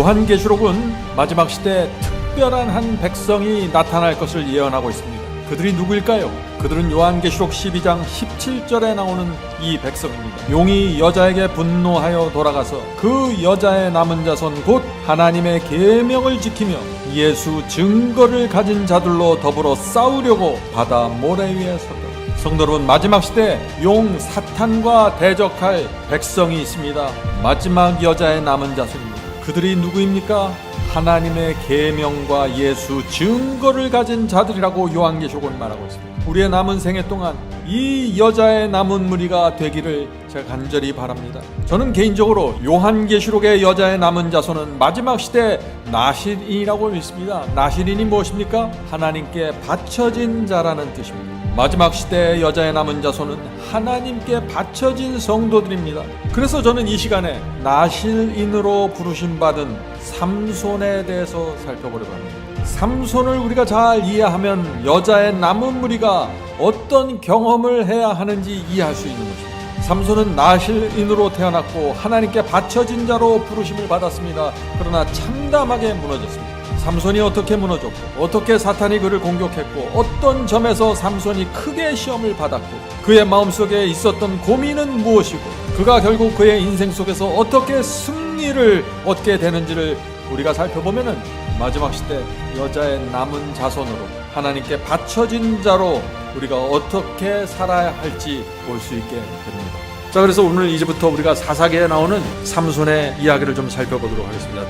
요한계시록은 마지막 시대에 특별한 한 백성이 나타날 것을 예언하고 있습니다. 그들이 누구일까요? 그들은 요한계시록 12장 17절에 나오는 이 백성입니다. 용이 여자에게 분노하여 돌아가서 그 여자의 남은 자손 곧 하나님의 계명을 지키며 예수 증거를 가진 자들로 더불어 싸우려고 바다 모래 위에 섰다. 성도 여러분, 마지막 시대에 용 사탄과 대적할 백성이 있습니다. 마지막 여자의 남은 자손입니다. 그들이 누구입니까? 하나님의 계명과 예수 증거를 가진 자들이라고 요한계시록은 말하고 있습니다. 우리의 남은 생애 동안 이 여자의 남은 무리가 되기를 제가 간절히 바랍니다. 저는 개인적으로 요한계시록의 여자의 남은 자손은 마지막 시대 나실인이라고 믿습니다. 나실인이 무엇입니까? 하나님께 바쳐진 자라는 뜻입니다. 마지막 시대의 여자의 남은 자손은 하나님께 바쳐진 성도들입니다. 그래서 저는 이 시간에 나실인으로 부르심받은 삼손에 대해서 살펴보려고 합니다. 삼손을 우리가 잘 이해하면 여자의 남은 무리가 어떤 경험을 해야 하는지 이해할 수 있는 것입니다. 삼손은 나실인으로 태어났고 하나님께 바쳐진 자로 부르심을 받았습니다. 그러나 참담하게 무너졌습니다. 삼손이 어떻게 무너졌고 어떻게 사탄이 그를 공격했고 어떤 점에서 삼손이 크게 시험을 받았고 그의 마음속에 있었던 고민은 무엇이고 그가 결국 그의 인생 속에서 어떻게 승리를 얻게 되는지를 우리가 살펴보면은 마지막 시대 여자의 남은 자손으로 하나님께 바쳐진 자로 우리가 어떻게 살아야 할지 볼 수 있게 됩니다. 자, 그래서 오늘 이제부터 우리가 사사기에 나오는 삼손의 이야기를 좀 살펴보도록 하겠습니다.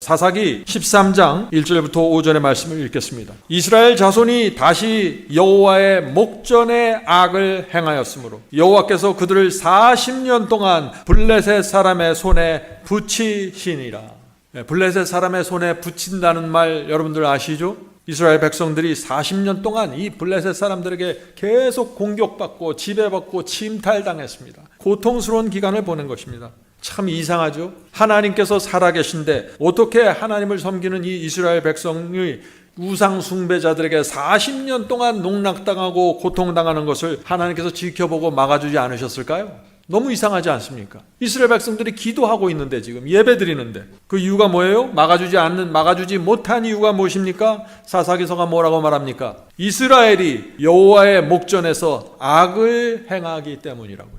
사사기 13장 1절부터 5절의 말씀을 읽겠습니다. 이스라엘 자손이 다시 여호와의 목전에 악을 행하였으므로 여호와께서 그들을 40년 동안 블레셋 사람의 손에 붙이시니라. 블레셋 사람의 손에 붙인다는 말 여러분들 아시죠? 이스라엘 백성들이 40년 동안 이 블레셋 사람들에게 계속 공격받고 지배받고 침탈당했습니다. 고통스러운 기간을 보낸 것입니다. 참 이상하죠? 하나님께서 살아계신데 어떻게 하나님을 섬기는 이 이스라엘 백성의 우상 숭배자들에게 40년 동안 농락당하고 고통당하는 것을 하나님께서 지켜보고 막아주지 않으셨을까요? 너무 이상하지 않습니까? 이스라엘 백성들이 기도하고 있는데 지금 예배드리는데 그 이유가 뭐예요? 막아주지 못한 이유가 무엇입니까? 사사기서가 뭐라고 말합니까? 이스라엘이 여호와의 목전에서 악을 행하기 때문이라고요.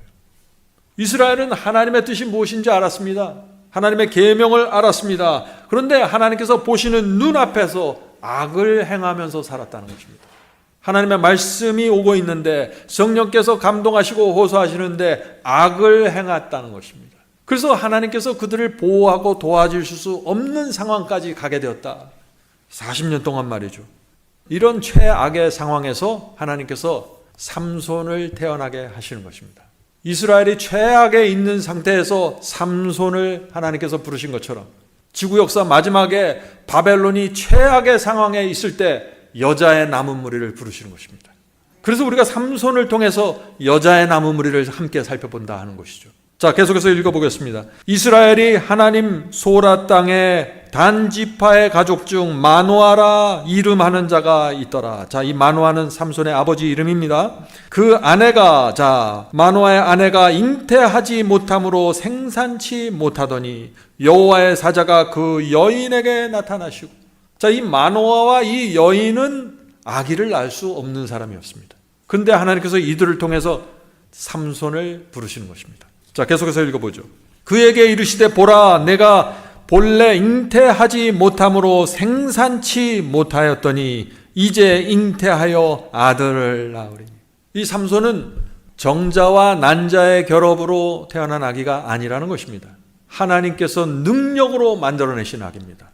이스라엘은 하나님의 뜻이 무엇인지 알았습니다. 하나님의 계명을 알았습니다. 그런데 하나님께서 보시는 눈앞에서 악을 행하면서 살았다는 것입니다. 하나님의 말씀이 오고 있는데 성령께서 감동하시고 호소하시는데 악을 행했다는 것입니다. 그래서 하나님께서 그들을 보호하고 도와주실 수 없는 상황까지 가게 되었다. 40년 동안 말이죠. 이런 최악의 상황에서 하나님께서 삼손을 태어나게 하시는 것입니다. 이스라엘이 최악에 있는 상태에서 삼손을 하나님께서 부르신 것처럼 지구 역사 마지막에 바벨론이 최악의 상황에 있을 때 여자의 남은 무리를 부르시는 것입니다. 그래서 우리가 삼손을 통해서 여자의 남은 무리를 함께 살펴본다 하는 것이죠. 자, 계속해서 읽어보겠습니다. 이스라엘이 하나님 소라 땅에 단 지파의 가족 중 마노아라 이름하는 자가 있더라. 자, 이 마노아는 삼손의 아버지 이름입니다. 그 아내가, 마노아의 아내가 잉태하지 못함으로 생산치 못하더니 여호와의 사자가 그 여인에게 나타나시고, 자, 이 마노아와 이 여인은 아기를 낳을 수 없는 사람이었습니다. 근데 하나님께서 이들을 통해서 삼손을 부르시는 것입니다. 자, 계속해서 읽어보죠. 그에게 이르시되 보라, 내가 본래 잉태하지 못함으로 생산치 못하였더니 이제 잉태하여 아들을 낳으리니. 이 삼손은 정자와 난자의 결합으로 태어난 아기가 아니라는 것입니다. 하나님께서 능력으로 만들어내신 아기입니다.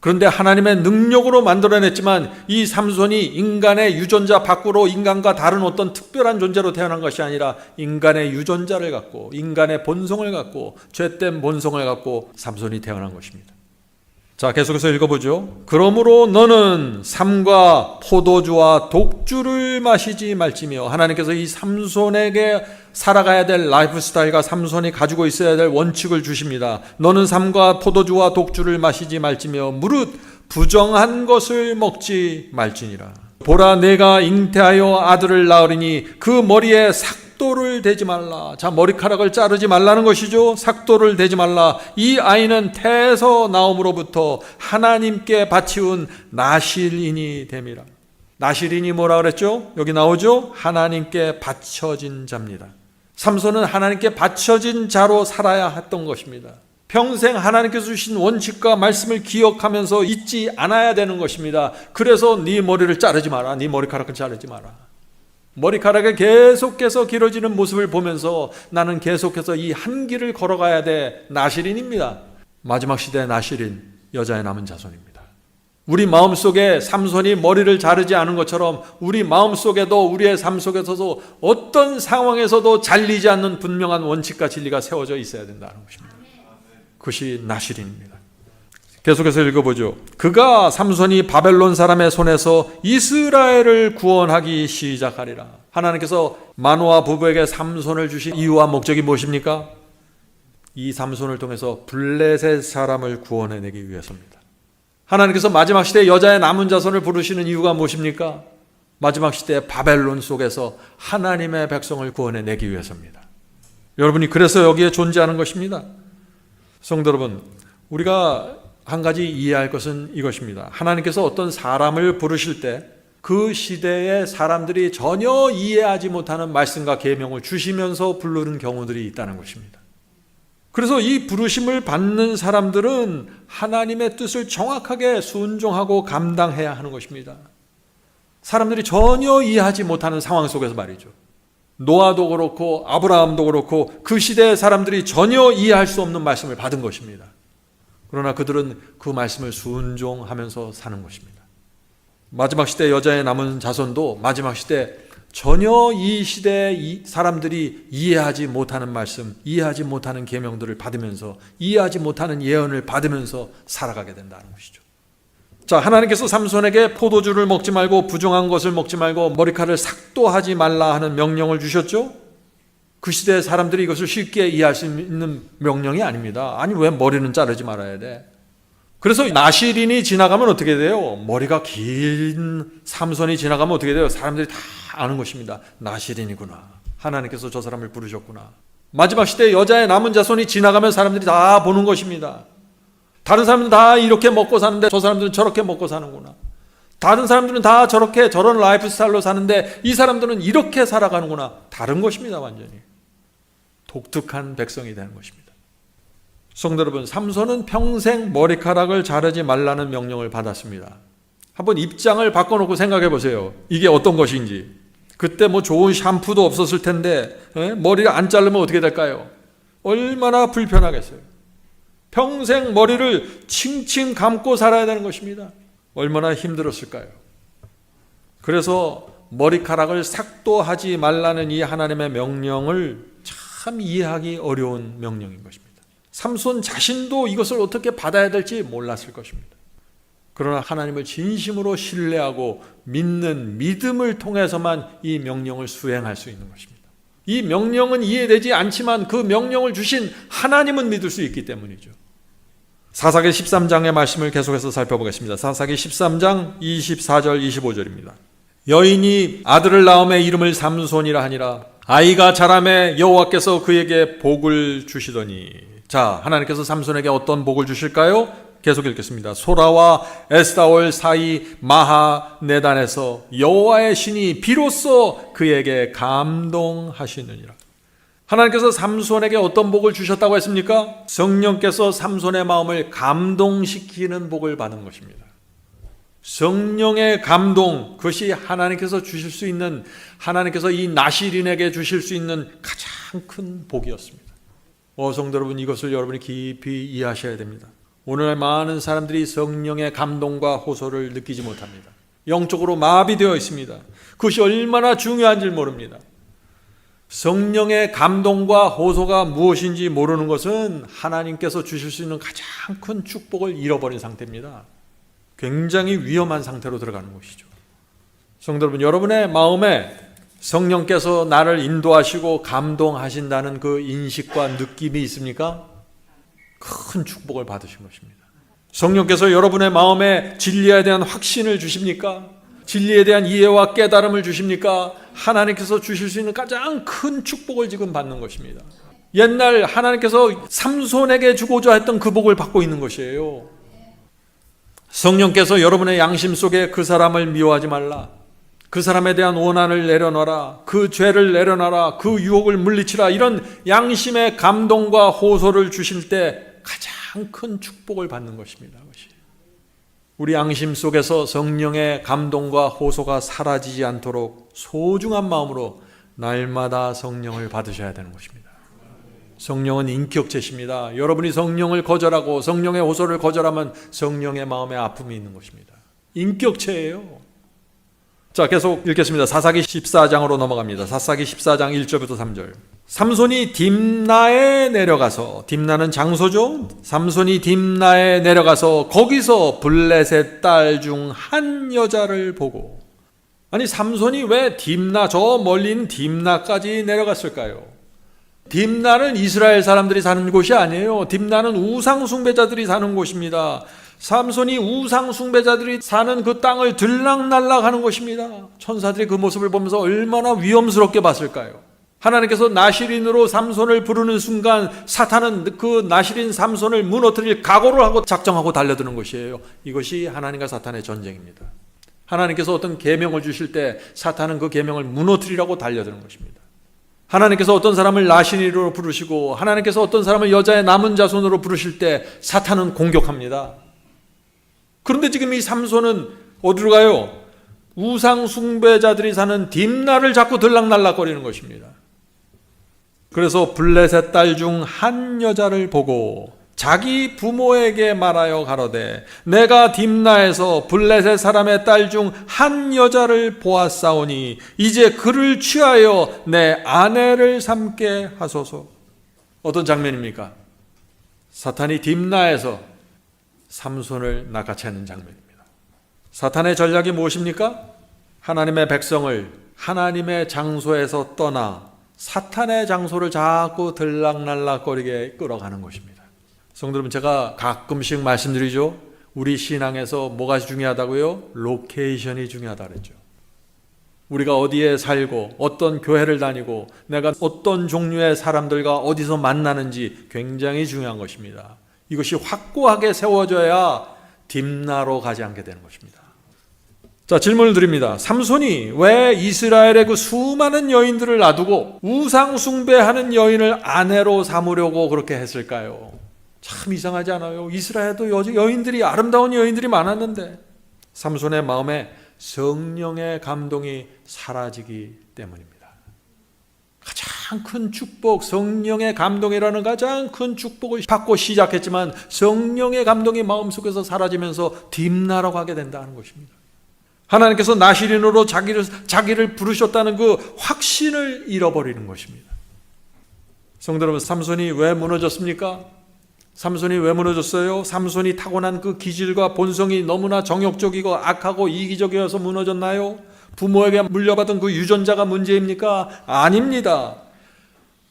그런데 하나님의 능력으로 만들어냈지만 이 삼손이 인간의 유전자 밖으로 인간과 다른 어떤 특별한 존재로 태어난 것이 아니라 인간의 유전자를 갖고 인간의 본성을 갖고 죄된 본성을 갖고 삼손이 태어난 것입니다. 자, 계속해서 읽어보죠. 그러므로 너는 삼과 포도주와 독주를 마시지 말지며, 하나님께서 이 삼손에게 살아가야 될 라이프 스타일과 삼손이 가지고 있어야 될 원칙을 주십니다. 너는 삼과 포도주와 독주를 마시지 말지며 무릇 부정한 것을 먹지 말지니라. 보라, 내가 잉태하여 아들을 낳으리니 그 머리에 삭 삭도를 대지 말라. 자, 머리카락을 자르지 말라는 것이죠. 삭도를 대지 말라. 이 아이는 태에서 나옴으로부터 하나님께 바치운 나실인이 됨이라. 나실인이 뭐라 그랬죠? 여기 나오죠? 하나님께 바쳐진 자입니다. 삼손은 하나님께 바쳐진 자로 살아야 했던 것입니다. 평생 하나님께서 주신 원칙과 말씀을 기억하면서 잊지 않아야 되는 것입니다. 그래서 네 머리를 자르지 마라. 네 머리카락을 자르지 마라. 머리카락이 계속해서 길어지는 모습을 보면서 나는 계속해서 이 한 길을 걸어가야 돼. 나실인입니다. 마지막 시대의 나실인, 여자의 남은 자손입니다. 우리 마음속에 삼손이 머리를 자르지 않은 것처럼 우리 마음속에도 우리의 삶 속에서도 어떤 상황에서도 잘리지 않는 분명한 원칙과 진리가 세워져 있어야 된다는 것입니다. 그것이 나실인입니다. 계속해서 읽어보죠. 그가 삼손이 바벨론 사람의 손에서 이스라엘을 구원하기 시작하리라. 하나님께서 마노아 부부에게 삼손을 주신 이유와 목적이 무엇입니까? 이 삼손을 통해서 블레셋 사람을 구원해내기 위해서입니다. 하나님께서 마지막 시대에 여자의 남은 자손을 부르시는 이유가 무엇입니까? 마지막 시대의 바벨론 속에서 하나님의 백성을 구원해내기 위해서입니다. 여러분이 그래서 여기에 존재하는 것입니다. 성도 여러분, 우리가 한 가지 이해할 것은 이것입니다. 하나님께서 어떤 사람을 부르실 때 그 시대의 사람들이 전혀 이해하지 못하는 말씀과 계명을 주시면서 부르는 경우들이 있다는 것입니다. 그래서 이 부르심을 받는 사람들은 하나님의 뜻을 정확하게 순종하고 감당해야 하는 것입니다. 사람들이 전혀 이해하지 못하는 상황 속에서 말이죠. 노아도 그렇고 아브라함도 그렇고 그 시대의 사람들이 전혀 이해할 수 없는 말씀을 받은 것입니다. 그러나 그들은 그 말씀을 순종하면서 사는 것입니다. 마지막 시대 여자의 남은 자손도 마지막 시대 전혀 이 시대의 사람들이 이해하지 못하는 말씀, 이해하지 못하는 계명들을 받으면서 이해하지 못하는 예언을 받으면서 살아가게 된다는 것이죠. 자, 하나님께서 삼손에게 포도주를 먹지 말고 부정한 것을 먹지 말고 머리카락을 삭도하지 말라 하는 명령을 주셨죠. 그 시대의 사람들이 이것을 쉽게 이해할 수 있는 명령이 아닙니다. 아니, 왜 머리는 자르지 말아야 돼? 그래서 나실인이 지나가면 어떻게 돼요? 머리가 긴 삼손이 지나가면 어떻게 돼요? 사람들이 다 아는 것입니다. 나실인이구나. 하나님께서 저 사람을 부르셨구나. 마지막 시대에 여자의 남은 자손이 지나가면 사람들이 다 보는 것입니다. 다른 사람들은 다 이렇게 먹고 사는데 저 사람들은 저렇게 먹고 사는구나. 다른 사람들은 다 저렇게 저런 라이프 스타일로 사는데 이 사람들은 이렇게 살아가는구나. 다른 것입니다. 완전히 독특한 백성이 되는 것입니다. 성도 여러분, 삼손은 평생 머리카락을 자르지 말라는 명령을 받았습니다. 한번 입장을 바꿔놓고 생각해 보세요. 이게 어떤 것인지. 그때 뭐 좋은 샴푸도 없었을 텐데 머리를 안 자르면 어떻게 될까요? 얼마나 불편하겠어요. 평생 머리를 칭칭 감고 살아야 되는 것입니다. 얼마나 힘들었을까요? 그래서 머리카락을 삭도하지 말라는 이 하나님의 명령을 참 이해하기 어려운 명령인 것입니다. 삼손 자신도 이것을 어떻게 받아야 될지 몰랐을 것입니다. 그러나 하나님을 진심으로 신뢰하고 믿는 믿음을 통해서만 이 명령을 수행할 수 있는 것입니다. 이 명령은 이해되지 않지만 그 명령을 주신 하나님은 믿을 수 있기 때문이죠. 사사기 13장의 말씀을 계속해서 살펴보겠습니다. 사사기 13장 24절 25절입니다. 여인이 아들을 낳음에 이름을 삼손이라 하니라. 아이가 자라매 여호와께서 그에게 복을 주시더니. 자, 하나님께서 삼손에게 어떤 복을 주실까요? 계속 읽겠습니다. 소라와 에스다올 사이 마하네단에서 여호와의 신이 비로소 그에게 감동하시느니라. 하나님께서 삼손에게 어떤 복을 주셨다고 했습니까? 성령께서 삼손의 마음을 감동시키는 복을 받은 것입니다. 성령의 감동, 그것이 하나님께서 주실 수 있는, 하나님께서 이 나실인에게 주실 수 있는 가장 큰 복이었습니다. 성도 여러분, 이것을 여러분이 깊이 이해하셔야 됩니다. 오늘날 많은 사람들이 성령의 감동과 호소를 느끼지 못합니다. 영적으로 마비되어 있습니다. 그것이 얼마나 중요한지 모릅니다. 성령의 감동과 호소가 무엇인지 모르는 것은 하나님께서 주실 수 있는 가장 큰 축복을 잃어버린 상태입니다. 굉장히 위험한 상태로 들어가는 것이죠. 성도 여러분, 여러분의 마음에 성령께서 나를 인도하시고 감동하신다는 그 인식과 느낌이 있습니까? 큰 축복을 받으신 것입니다. 성령께서 여러분의 마음에 진리에 대한 확신을 주십니까? 진리에 대한 이해와 깨달음을 주십니까? 하나님께서 주실 수 있는 가장 큰 축복을 지금 받는 것입니다. 옛날 하나님께서 삼손에게 주고자 했던 그 복을 받고 있는 것이에요. 성령께서 여러분의 양심 속에 그 사람을 미워하지 말라, 그 사람에 대한 원한을 내려놔라, 그 죄를 내려놔라, 그 유혹을 물리치라, 이런 양심의 감동과 호소를 주실 때 가장 큰 축복을 받는 것입니다. 우리 양심 속에서 성령의 감동과 호소가 사라지지 않도록 소중한 마음으로 날마다 성령을 받으셔야 되는 것입니다. 성령은 인격체십니다. 여러분이 성령을 거절하고 성령의 호소를 거절하면 성령의 마음에 아픔이 있는 것입니다. 인격체예요. 자, 계속 읽겠습니다. 사사기 14장으로 넘어갑니다. 사사기 14장 1절부터 3절. 삼손이 딥나에 내려가서, 딥나는 장소죠. 삼손이 딥나에 내려가서 거기서 블레셋 딸 중 한 여자를 보고. 아니, 삼손이 왜 딥나, 저 멀리 있는 딥나까지 내려갔을까요? 딥나는 이스라엘 사람들이 사는 곳이 아니에요. 딥나는 우상 숭배자들이 사는 곳입니다. 삼손이 우상 숭배자들이 사는 그 땅을 들락날락하는 것입니다. 천사들이 그 모습을 보면서 얼마나 위험스럽게 봤을까요? 하나님께서 나실인으로 삼손을 부르는 순간 사탄은 그 나실인 삼손을 무너뜨릴 각오를 하고 작정하고 달려드는 것이에요. 이것이 하나님과 사탄의 전쟁입니다. 하나님께서 어떤 계명을 주실 때 사탄은 그 계명을 무너뜨리라고 달려드는 것입니다. 하나님께서 어떤 사람을 나실인으로 부르시고 하나님께서 어떤 사람을 여자의 남은 자손으로 부르실 때 사탄은 공격합니다. 그런데 지금 이 삼손은 어디로 가요? 우상 숭배자들이 사는 딥나를 자꾸 들락날락거리는 것입니다. 그래서 블레셋 딸 중 한 여자를 보고 자기 부모에게 말하여 가로되 내가 딥나에서 블레셋 사람의 딸 중 한 여자를 보았사오니 이제 그를 취하여 내 아내를 삼게 하소서. 어떤 장면입니까? 사탄이 딥나에서 삼손을 낚아채는 장면입니다. 사탄의 전략이 무엇입니까? 하나님의 백성을 하나님의 장소에서 떠나 사탄의 장소를 자꾸 들락날락거리게 끌어가는 것입니다. 성도 여러분, 제가 가끔씩 말씀드리죠. 우리 신앙에서 뭐가 중요하다고요? 로케이션이 중요하다 그랬죠. 우리가 어디에 살고 어떤 교회를 다니고 내가 어떤 종류의 사람들과 어디서 만나는지 굉장히 중요한 것입니다. 이것이 확고하게 세워져야 딥나로 가지 않게 되는 것입니다. 자, 질문을 드립니다. 삼손이 왜 이스라엘의 그 수많은 여인들을 놔두고 우상 숭배하는 여인을 아내로 삼으려고 그렇게 했을까요? 참 이상하지 않아요? 이스라엘도 여인들이, 아름다운 여인들이 많았는데 삼손의 마음에 성령의 감동이 사라지기 때문입니다. 가장 큰 축복, 성령의 감동이라는 가장 큰 축복을 받고 시작했지만 성령의 감동이 마음속에서 사라지면서 딥나로 가게 된다는 것입니다. 하나님께서 나실인으로 자기를 부르셨다는 그 확신을 잃어버리는 것입니다. 성도 여러분, 삼손이 왜 무너졌습니까? 삼손이 왜 무너졌어요? 삼손이 타고난 그 기질과 본성이 너무나 정욕적이고 악하고 이기적이어서 무너졌나요? 부모에게 물려받은 그 유전자가 문제입니까? 아닙니다.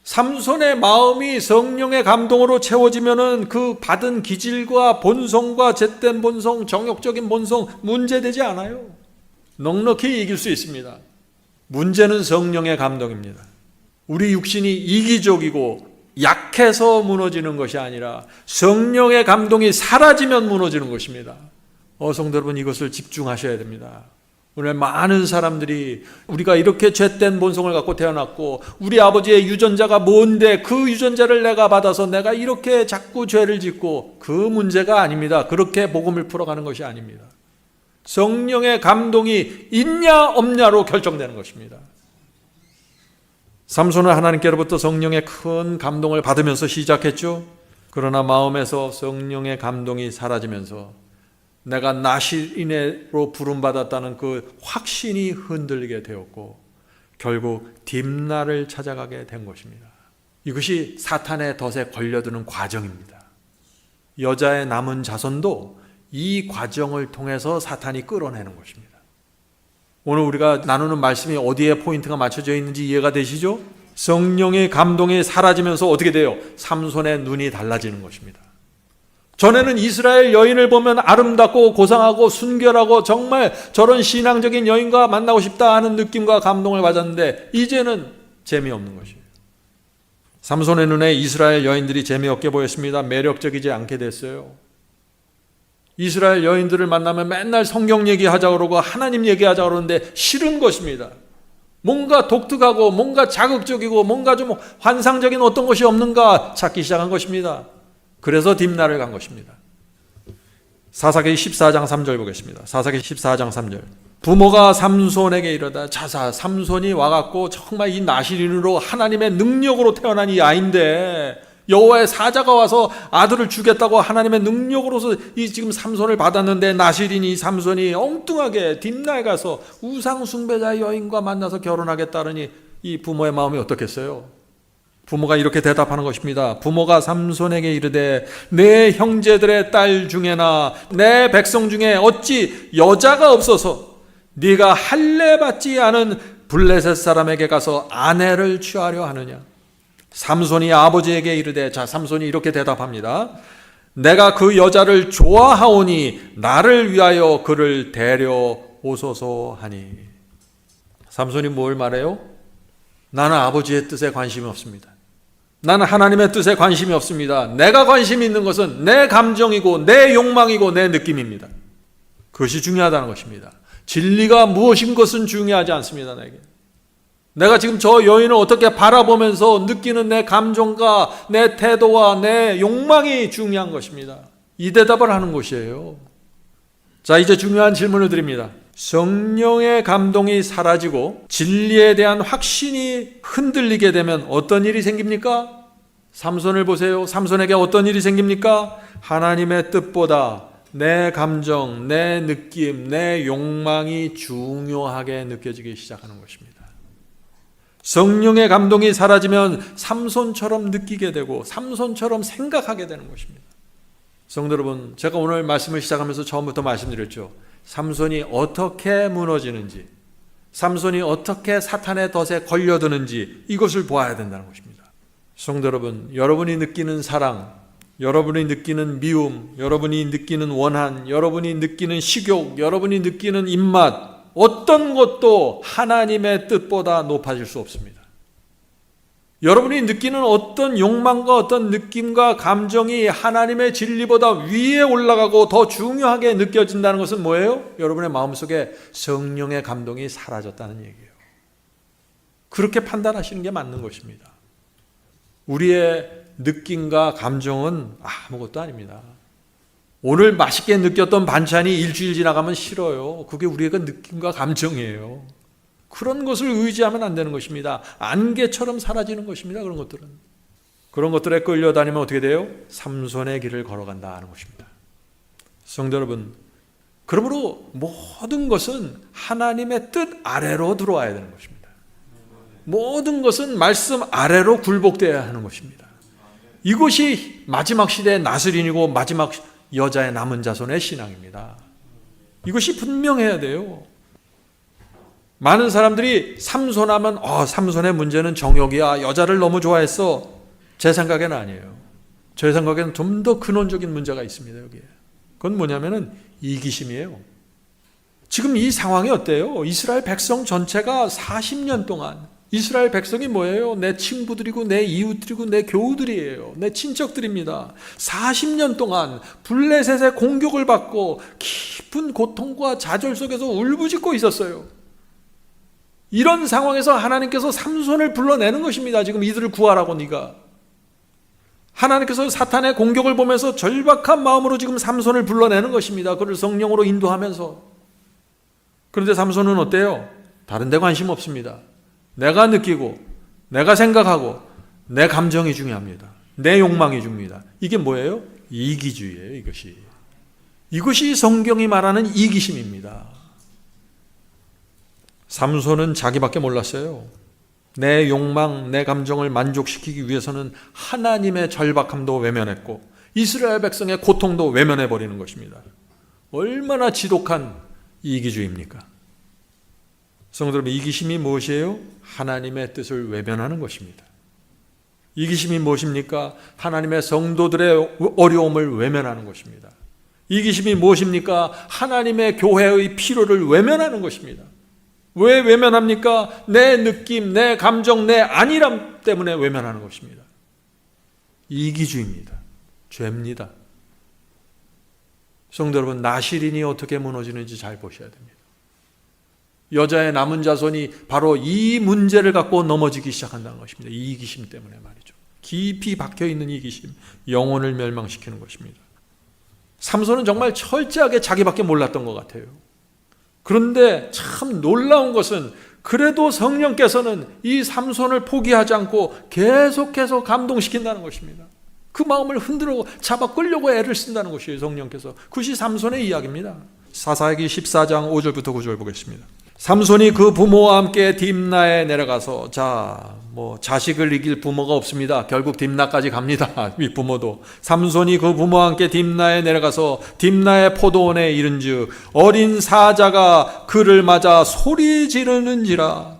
삼손의 마음이 성령의 감동으로 채워지면은 그 받은 기질과 본성과 잿된 본성, 정욕적인 본성 문제되지 않아요. 넉넉히 이길 수 있습니다. 문제는 성령의 감동입니다. 우리 육신이 이기적이고 약해서 무너지는 것이 아니라 성령의 감동이 사라지면 무너지는 것입니다. 성도 여러분, 이것을 집중하셔야 됩니다. 오늘 많은 사람들이 우리가 이렇게 죄된 본성을 갖고 태어났고 우리 아버지의 유전자가 뭔데 그 유전자를 내가 받아서 내가 이렇게 자꾸 죄를 짓고, 그 문제가 아닙니다. 그렇게 복음을 풀어가는 것이 아닙니다. 성령의 감동이 있냐 없냐로 결정되는 것입니다. 삼손은 하나님께로부터 성령의 큰 감동을 받으면서 시작했죠. 그러나 마음에서 성령의 감동이 사라지면서 내가 나실인으로 부름받았다는 그 확신이 흔들리게 되었고 결국 딥나를 찾아가게 된 것입니다. 이것이 사탄의 덫에 걸려드는 과정입니다. 여자의 남은 자손도 이 과정을 통해서 사탄이 끌어내는 것입니다. 오늘 우리가 나누는 말씀이 어디에 포인트가 맞춰져 있는지 이해가 되시죠? 성령의 감동이 사라지면서 어떻게 돼요? 삼손의 눈이 달라지는 것입니다. 전에는 이스라엘 여인을 보면 아름답고 고상하고 순결하고 정말 저런 신앙적인 여인과 만나고 싶다 하는 느낌과 감동을 받았는데 이제는 재미없는 것이에요. 삼손의 눈에 이스라엘 여인들이 재미없게 보였습니다. 매력적이지 않게 됐어요. 이스라엘 여인들을 만나면 맨날 성경 얘기하자 그러고 하나님 얘기하자 그러는데 싫은 것입니다. 뭔가 독특하고 뭔가 자극적이고 뭔가 좀 환상적인 어떤 것이 없는가 찾기 시작한 것입니다. 그래서 딥나를 간 것입니다. 사사기 14장 3절 보겠습니다. 사사기 14장 3절. 부모가 삼손에게 이르다. 자사 삼손이 와갖고 정말 이 나시린으로 하나님의 능력으로 태어난 이 아이인데 여호와의 사자가 와서 아들을 주겠다고 하나님의 능력으로서 이 지금 삼손을 받았는데 나시린이 삼손이 엉뚱하게 딥나에 가서 우상 숭배자 여인과 만나서 결혼하겠다더니 이 부모의 마음이 어떻겠어요? 부모가 이렇게 대답하는 것입니다. 부모가 삼손에게 이르되 내 형제들의 딸 중에나 내 백성 중에 어찌 여자가 없어서 네가 할례 받지 않은 블레셋 사람에게 가서 아내를 취하려 하느냐. 삼손이 아버지에게 이르되, 자, 삼손이 이렇게 대답합니다. 내가 그 여자를 좋아하오니 나를 위하여 그를 데려오소서 하니. 삼손이 뭘 말해요? 나는 아버지의 뜻에 관심이 없습니다. 나는 하나님의 뜻에 관심이 없습니다. 내가 관심이 있는 것은 내 감정이고 내 욕망이고 내 느낌입니다. 그것이 중요하다는 것입니다. 진리가 무엇인 것은 중요하지 않습니다. 내가 지금 저 여인을 어떻게 바라보면서 느끼는 내 감정과 내 태도와 내 욕망이 중요한 것입니다. 이 대답을 하는 것이에요. 자, 이제 중요한 질문을 드립니다. 성령의 감동이 사라지고 진리에 대한 확신이 흔들리게 되면 어떤 일이 생깁니까? 삼손을 보세요. 삼손에게 어떤 일이 생깁니까? 하나님의 뜻보다 내 감정, 내 느낌, 내 욕망이 중요하게 느껴지기 시작하는 것입니다. 성령의 감동이 사라지면 삼손처럼 느끼게 되고 삼손처럼 생각하게 되는 것입니다. 성도 여러분, 제가 오늘 말씀을 시작하면서 처음부터 말씀드렸죠. 삼손이 어떻게 무너지는지, 삼손이 어떻게 사탄의 덫에 걸려드는지 이것을 보아야 된다는 것입니다. 성도 여러분, 여러분이 느끼는 사랑, 여러분이 느끼는 미움, 여러분이 느끼는 원한, 여러분이 느끼는 식욕, 여러분이 느끼는 입맛, 어떤 것도 하나님의 뜻보다 높아질 수 없습니다. 여러분이 느끼는 어떤 욕망과 어떤 느낌과 감정이 하나님의 진리보다 위에 올라가고 더 중요하게 느껴진다는 것은 뭐예요? 여러분의 마음속에 성령의 감동이 사라졌다는 얘기예요. 그렇게 판단하시는 게 맞는 것입니다. 우리의 느낌과 감정은 아무것도 아닙니다. 오늘 맛있게 느꼈던 반찬이 일주일 지나가면 싫어요. 그게 우리의 느낌과 감정이에요. 그런 것을 의지하면 안 되는 것입니다. 안개처럼 사라지는 것입니다. 그런 것들은. 그런 것들에 끌려다니면 어떻게 돼요? 삼손의 길을 걸어간다 하는 것입니다. 성도 여러분, 그러므로 모든 것은 하나님의 뜻 아래로 들어와야 되는 것입니다. 모든 것은 말씀 아래로 굴복되어야 하는 것입니다. 이것이 마지막 시대의 나스린이고 마지막 여자의 남은 자손의 신앙입니다. 이것이 분명해야 돼요. 많은 사람들이 삼손하면 삼손의 문제는 정욕이야, 여자를 너무 좋아했어. 제 생각에는 아니에요. 제 생각에는 좀 더 근원적인 문제가 있습니다. 여기에. 그건 뭐냐면은 이기심이에요. 지금 이 상황이 어때요? 이스라엘 백성 전체가 40년 동안, 이스라엘 백성이 뭐예요? 내 친구들이고 내 이웃들이고 내 교우들이에요. 내 친척들입니다. 40년 동안 블레셋의 공격을 받고 깊은 고통과 좌절 속에서 울부짖고 있었어요. 이런 상황에서 하나님께서 삼손을 불러내는 것입니다. 지금 이들을 구하라고 네가. 하나님께서 사탄의 공격을 보면서 절박한 마음으로 지금 삼손을 불러내는 것입니다. 그를 성령으로 인도하면서. 그런데 삼손은 어때요? 다른 데 관심 없습니다. 내가 느끼고 내가 생각하고 내 감정이 중요합니다. 내 욕망이 중요합니다. 이게 뭐예요? 이기주의예요. 이것이 성경이 말하는 이기심입니다. 삼손은 자기밖에 몰랐어요. 내 욕망, 내 감정을 만족시키기 위해서는 하나님의 절박함도 외면했고 이스라엘 백성의 고통도 외면해버리는 것입니다. 얼마나 지독한 이기주의입니까? 성도 여러분, 이기심이 무엇이에요? 하나님의 뜻을 외면하는 것입니다. 이기심이 무엇입니까? 하나님의 성도들의 어려움을 외면하는 것입니다. 이기심이 무엇입니까? 하나님의 교회의 필요를 외면하는 것입니다. 왜 외면합니까? 내 느낌, 내 감정, 내 안일함 때문에 외면하는 것입니다. 이기주의입니다. 죄입니다. 성도 여러분, 나실인이 어떻게 무너지는지 잘 보셔야 됩니다. 여자의 남은 자손이 바로 이 문제를 갖고 넘어지기 시작한다는 것입니다. 이 이기심 때문에 말이죠. 깊이 박혀있는 이기심, 영혼을 멸망시키는 것입니다. 삼손은 정말 철저하게 자기밖에 몰랐던 것 같아요. 그런데 참 놀라운 것은 그래도 성령께서는 이 삼손을 포기하지 않고 계속해서 감동시킨다는 것입니다. 그 마음을 흔들어 잡아 끌려고 애를 쓴다는 것이에요. 성령께서. 그것이 삼손의 이야기입니다. 사사기 14장 5절부터 9절 보겠습니다. 삼손이 그 부모와 함께 딥나에 내려가서 자식을 이길 부모가 없습니다. 결국 딥나까지 갑니다. 이 부모도. 삼손이 그 부모와 함께 딥나에 내려가서 딥나의 포도원에 이른즉 어린 사자가 그를 맞아 소리 지르는지라.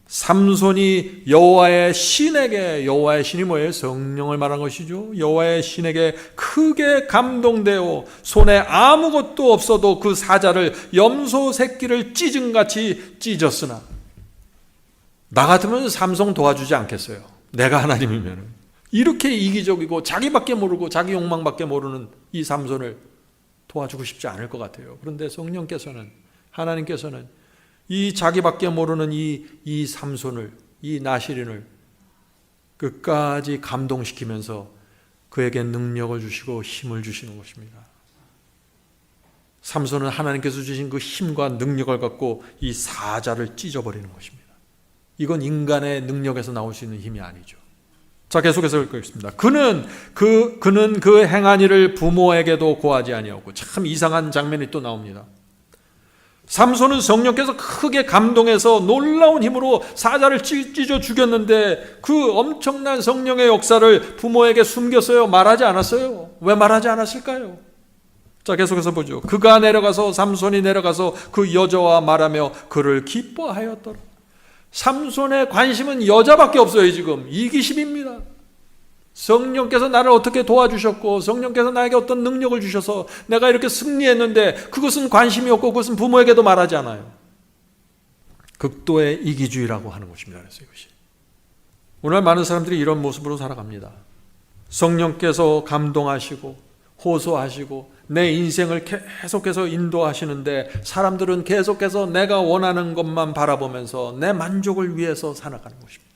삼손이 여호와의 신에게, 여호와의 신이 뭐예요? 성령을 말한 것이죠. 여호와의 신에게 크게 감동되어 손에 아무것도 없어도 그 사자를 염소 새끼를 찢은같이 찢었으나. 나 같으면 삼손 도와주지 않겠어요. 내가 하나님이면. 이렇게 이기적이고 자기밖에 모르고 자기 욕망밖에 모르는 이 삼손을 도와주고 싶지 않을 것 같아요. 그런데 성령께서는, 하나님께서는 이 자기밖에 모르는 이 삼손을, 이 나실인을 끝까지 감동시키면서 그에게 능력을 주시고 힘을 주시는 것입니다. 삼손은 하나님께서 주신 그 힘과 능력을 갖고 이 사자를 찢어버리는 것입니다. 이건 인간의 능력에서 나올 수 있는 힘이 아니죠. 자, 계속해서 읽겠습니다. 그는 그 행한 일을 부모에게도 고하지 아니하고. 참 이상한 장면이 또 나옵니다. 삼손은 성령께서 크게 감동해서 놀라운 힘으로 사자를 찢어 죽였는데 그 엄청난 성령의 역사를 부모에게 숨겼어요? 말하지 않았어요? 왜 말하지 않았을까요? 자, 계속해서 보죠. 그가 내려가서, 삼손이 내려가서 그 여자와 말하며 그를 기뻐하였더라. 삼손의 관심은 여자밖에 없어요. 지금 이기심입니다. 성령께서 나를 어떻게 도와주셨고 성령께서 나에게 어떤 능력을 주셔서 내가 이렇게 승리했는데 그것은 관심이 없고 그것은 부모에게도 말하지 않아요. 극도의 이기주의라고 하는 것입니다. 그래서 이것이 오늘 많은 사람들이 이런 모습으로 살아갑니다. 성령께서 감동하시고 호소하시고 내 인생을 계속해서 인도하시는데 사람들은 계속해서 내가 원하는 것만 바라보면서 내 만족을 위해서 살아가는 것입니다.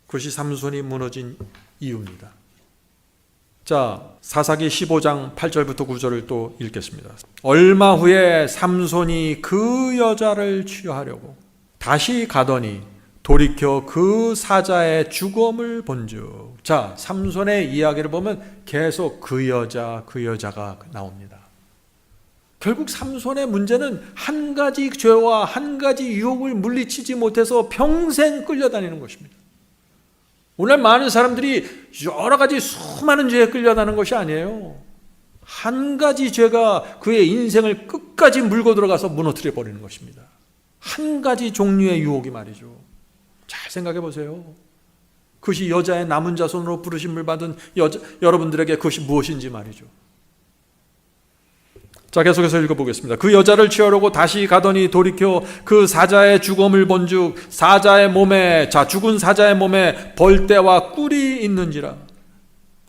그것이 삼손이 무너진 이유입니다. 자, 사사기 15장 8절부터 9절을 또 읽겠습니다. 얼마 후에 삼손이 그 여자를 취하려고 다시 가더니 돌이켜 그 사자의 죽음을 본즉. 자, 삼손의 이야기를 보면 계속 그 여자가 나옵니다. 결국 삼손의 문제는 한 가지 죄와 한 가지 유혹을 물리치지 못해서 평생 끌려다니는 것입니다. 오늘 많은 사람들이 여러 가지 수많은 죄에 끌려다니는 것이 아니에요. 한 가지 죄가 그의 인생을 끝까지 물고 들어가서 무너뜨려 버리는 것입니다. 한 가지 종류의 유혹이 말이죠. 잘 생각해 보세요. 그것이 여자의 남은 자손으로 부르심을 받은 여러분들에게 그것이 무엇인지 말이죠. 자, 계속해서 읽어보겠습니다. 그 여자를 취하려고 다시 가더니 돌이켜 그 사자의 죽음을 본즉 사자의 몸에, 자, 죽은 사자의 몸에 벌떼와 꿀이 있는지라.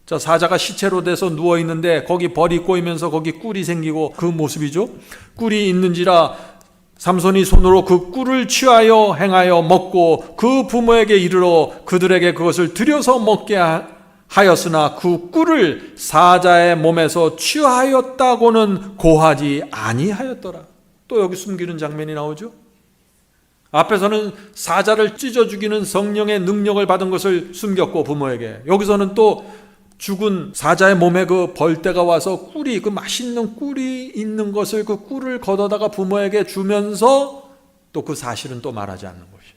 자, 사자가 시체로 돼서 누워 있는데 거기 벌이 꼬이면서 거기 꿀이 생기고 그 모습이죠. 꿀이 있는지라. 삼손이 손으로 그 꿀을 취하여 행하여 먹고 그 부모에게 이르러 그들에게 그것을 들여서 먹게 하였으나 그 꿀을 사자의 몸에서 취하였다고는 고하지 아니하였더라. 또 여기 숨기는 장면이 나오죠. 앞에서는 사자를 찢어 죽이는 성령의 능력을 받은 것을 숨겼고 부모에게, 여기서는 또 죽은 사자의 몸에 그 벌떼가 와서 꿀이, 그 맛있는 꿀이 있는 것을, 그 꿀을 걷어다가 부모에게 주면서 또 그 사실은 또 말하지 않는 것이에요.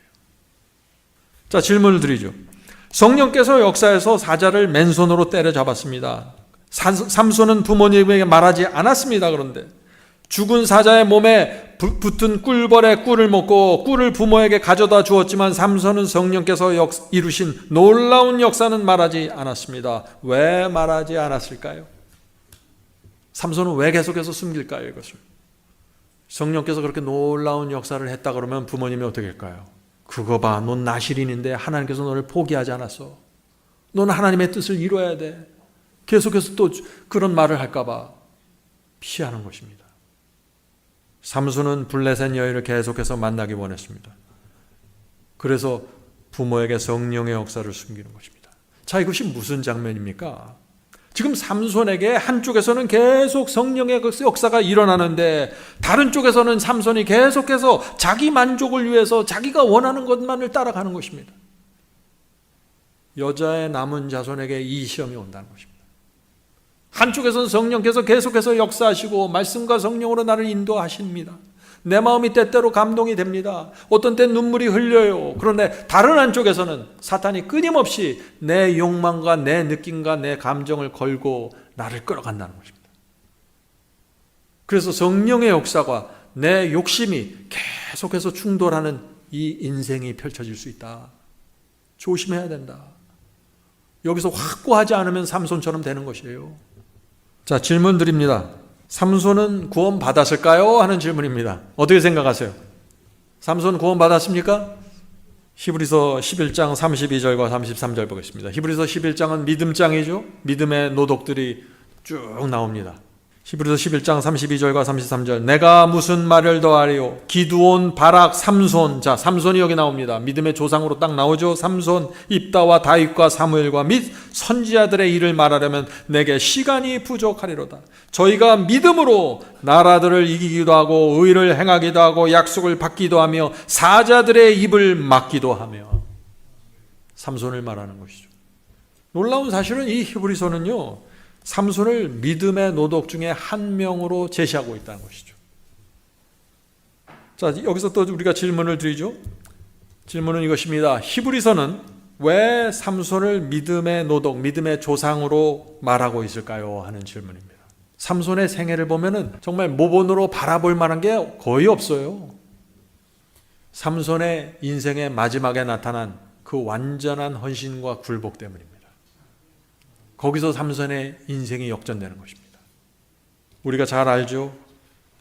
자, 질문을 드리죠. 성령께서 역사에서 사자를 맨손으로 때려잡았습니다. 삼손은 부모님에게 말하지 않았습니다. 그런데 죽은 사자의 몸에 붙은 꿀벌의 꿀을 먹고 꿀을 부모에게 가져다 주었지만 삼손은 성령께서 이루신 놀라운 역사는 말하지 않았습니다. 왜 말하지 않았을까요? 삼손은 왜 계속해서 숨길까요, 이것을? 성령께서 그렇게 놀라운 역사를 했다 그러면 부모님이 어떻게 할까요? 그거 봐, 넌 나실인인데 하나님께서 너를 포기하지 않았어. 넌 하나님의 뜻을 이뤄야 돼. 계속해서 또 그런 말을 할까 봐 피하는 것입니다. 삼손은 블레셋 여인을 계속해서 만나기 원했습니다. 그래서 부모에게 성령의 역사를 숨기는 것입니다. 자, 이것이 무슨 장면입니까? 지금 삼손에게 한쪽에서는 계속 성령의 역사가 일어나는데 다른 쪽에서는 삼손이 계속해서 자기 만족을 위해서 자기가 원하는 것만을 따라가는 것입니다. 여자의 남은 자손에게 이 시험이 온다는 것입니다. 한쪽에서는 성령께서 계속해서 역사하시고 말씀과 성령으로 나를 인도하십니다. 내 마음이 때때로 감동이 됩니다. 어떤 때 눈물이 흘려요. 그런데 다른 한쪽에서는 사탄이 끊임없이 내 욕망과 내 느낌과 내 감정을 걸고 나를 끌어간다는 것입니다. 그래서 성령의 역사와 내 욕심이 계속해서 충돌하는 이 인생이 펼쳐질 수 있다. 조심해야 된다. 여기서 확고하지 않으면 삼손처럼 되는 것이에요. 자, 질문 드립니다. 삼손은 구원 받았을까요? 하는 질문입니다. 어떻게 생각하세요? 삼손 구원 받았습니까? 히브리서 11장 32절과 33절 보겠습니다. 히브리서 11장은 믿음장이죠. 믿음의 노독들이 쭉 나옵니다. 히브리서 11장 32절과 33절. 내가 무슨 말을 더하리요? 기드온, 바락, 삼손. 자, 삼손이 여기 나옵니다. 믿음의 조상으로 딱 나오죠. 삼손, 입다와 다윗과 사무엘과 및 선지자들의 일을 말하려면 내게 시간이 부족하리로다. 저희가 믿음으로 나라들을 이기기도 하고 의를 행하기도 하고 약속을 받기도 하며 사자들의 입을 막기도 하며. 삼손을 말하는 것이죠. 놀라운 사실은 이 히브리서는요, 삼손을 믿음의 노독 중에 한 명으로 제시하고 있다는 것이죠. 자, 여기서 또 우리가 질문을 드리죠. 질문은 이것입니다. 히브리서는 왜 삼손을 믿음의 노독, 믿음의 조상으로 말하고 있을까요? 하는 질문입니다. 삼손의 생애를 보면은 정말 모본으로 바라볼 만한 게 거의 없어요. 삼손의 인생의 마지막에 나타난 그 완전한 헌신과 굴복 때문입니다. 거기서 삼손의 인생이 역전되는 것입니다. 우리가 잘 알죠?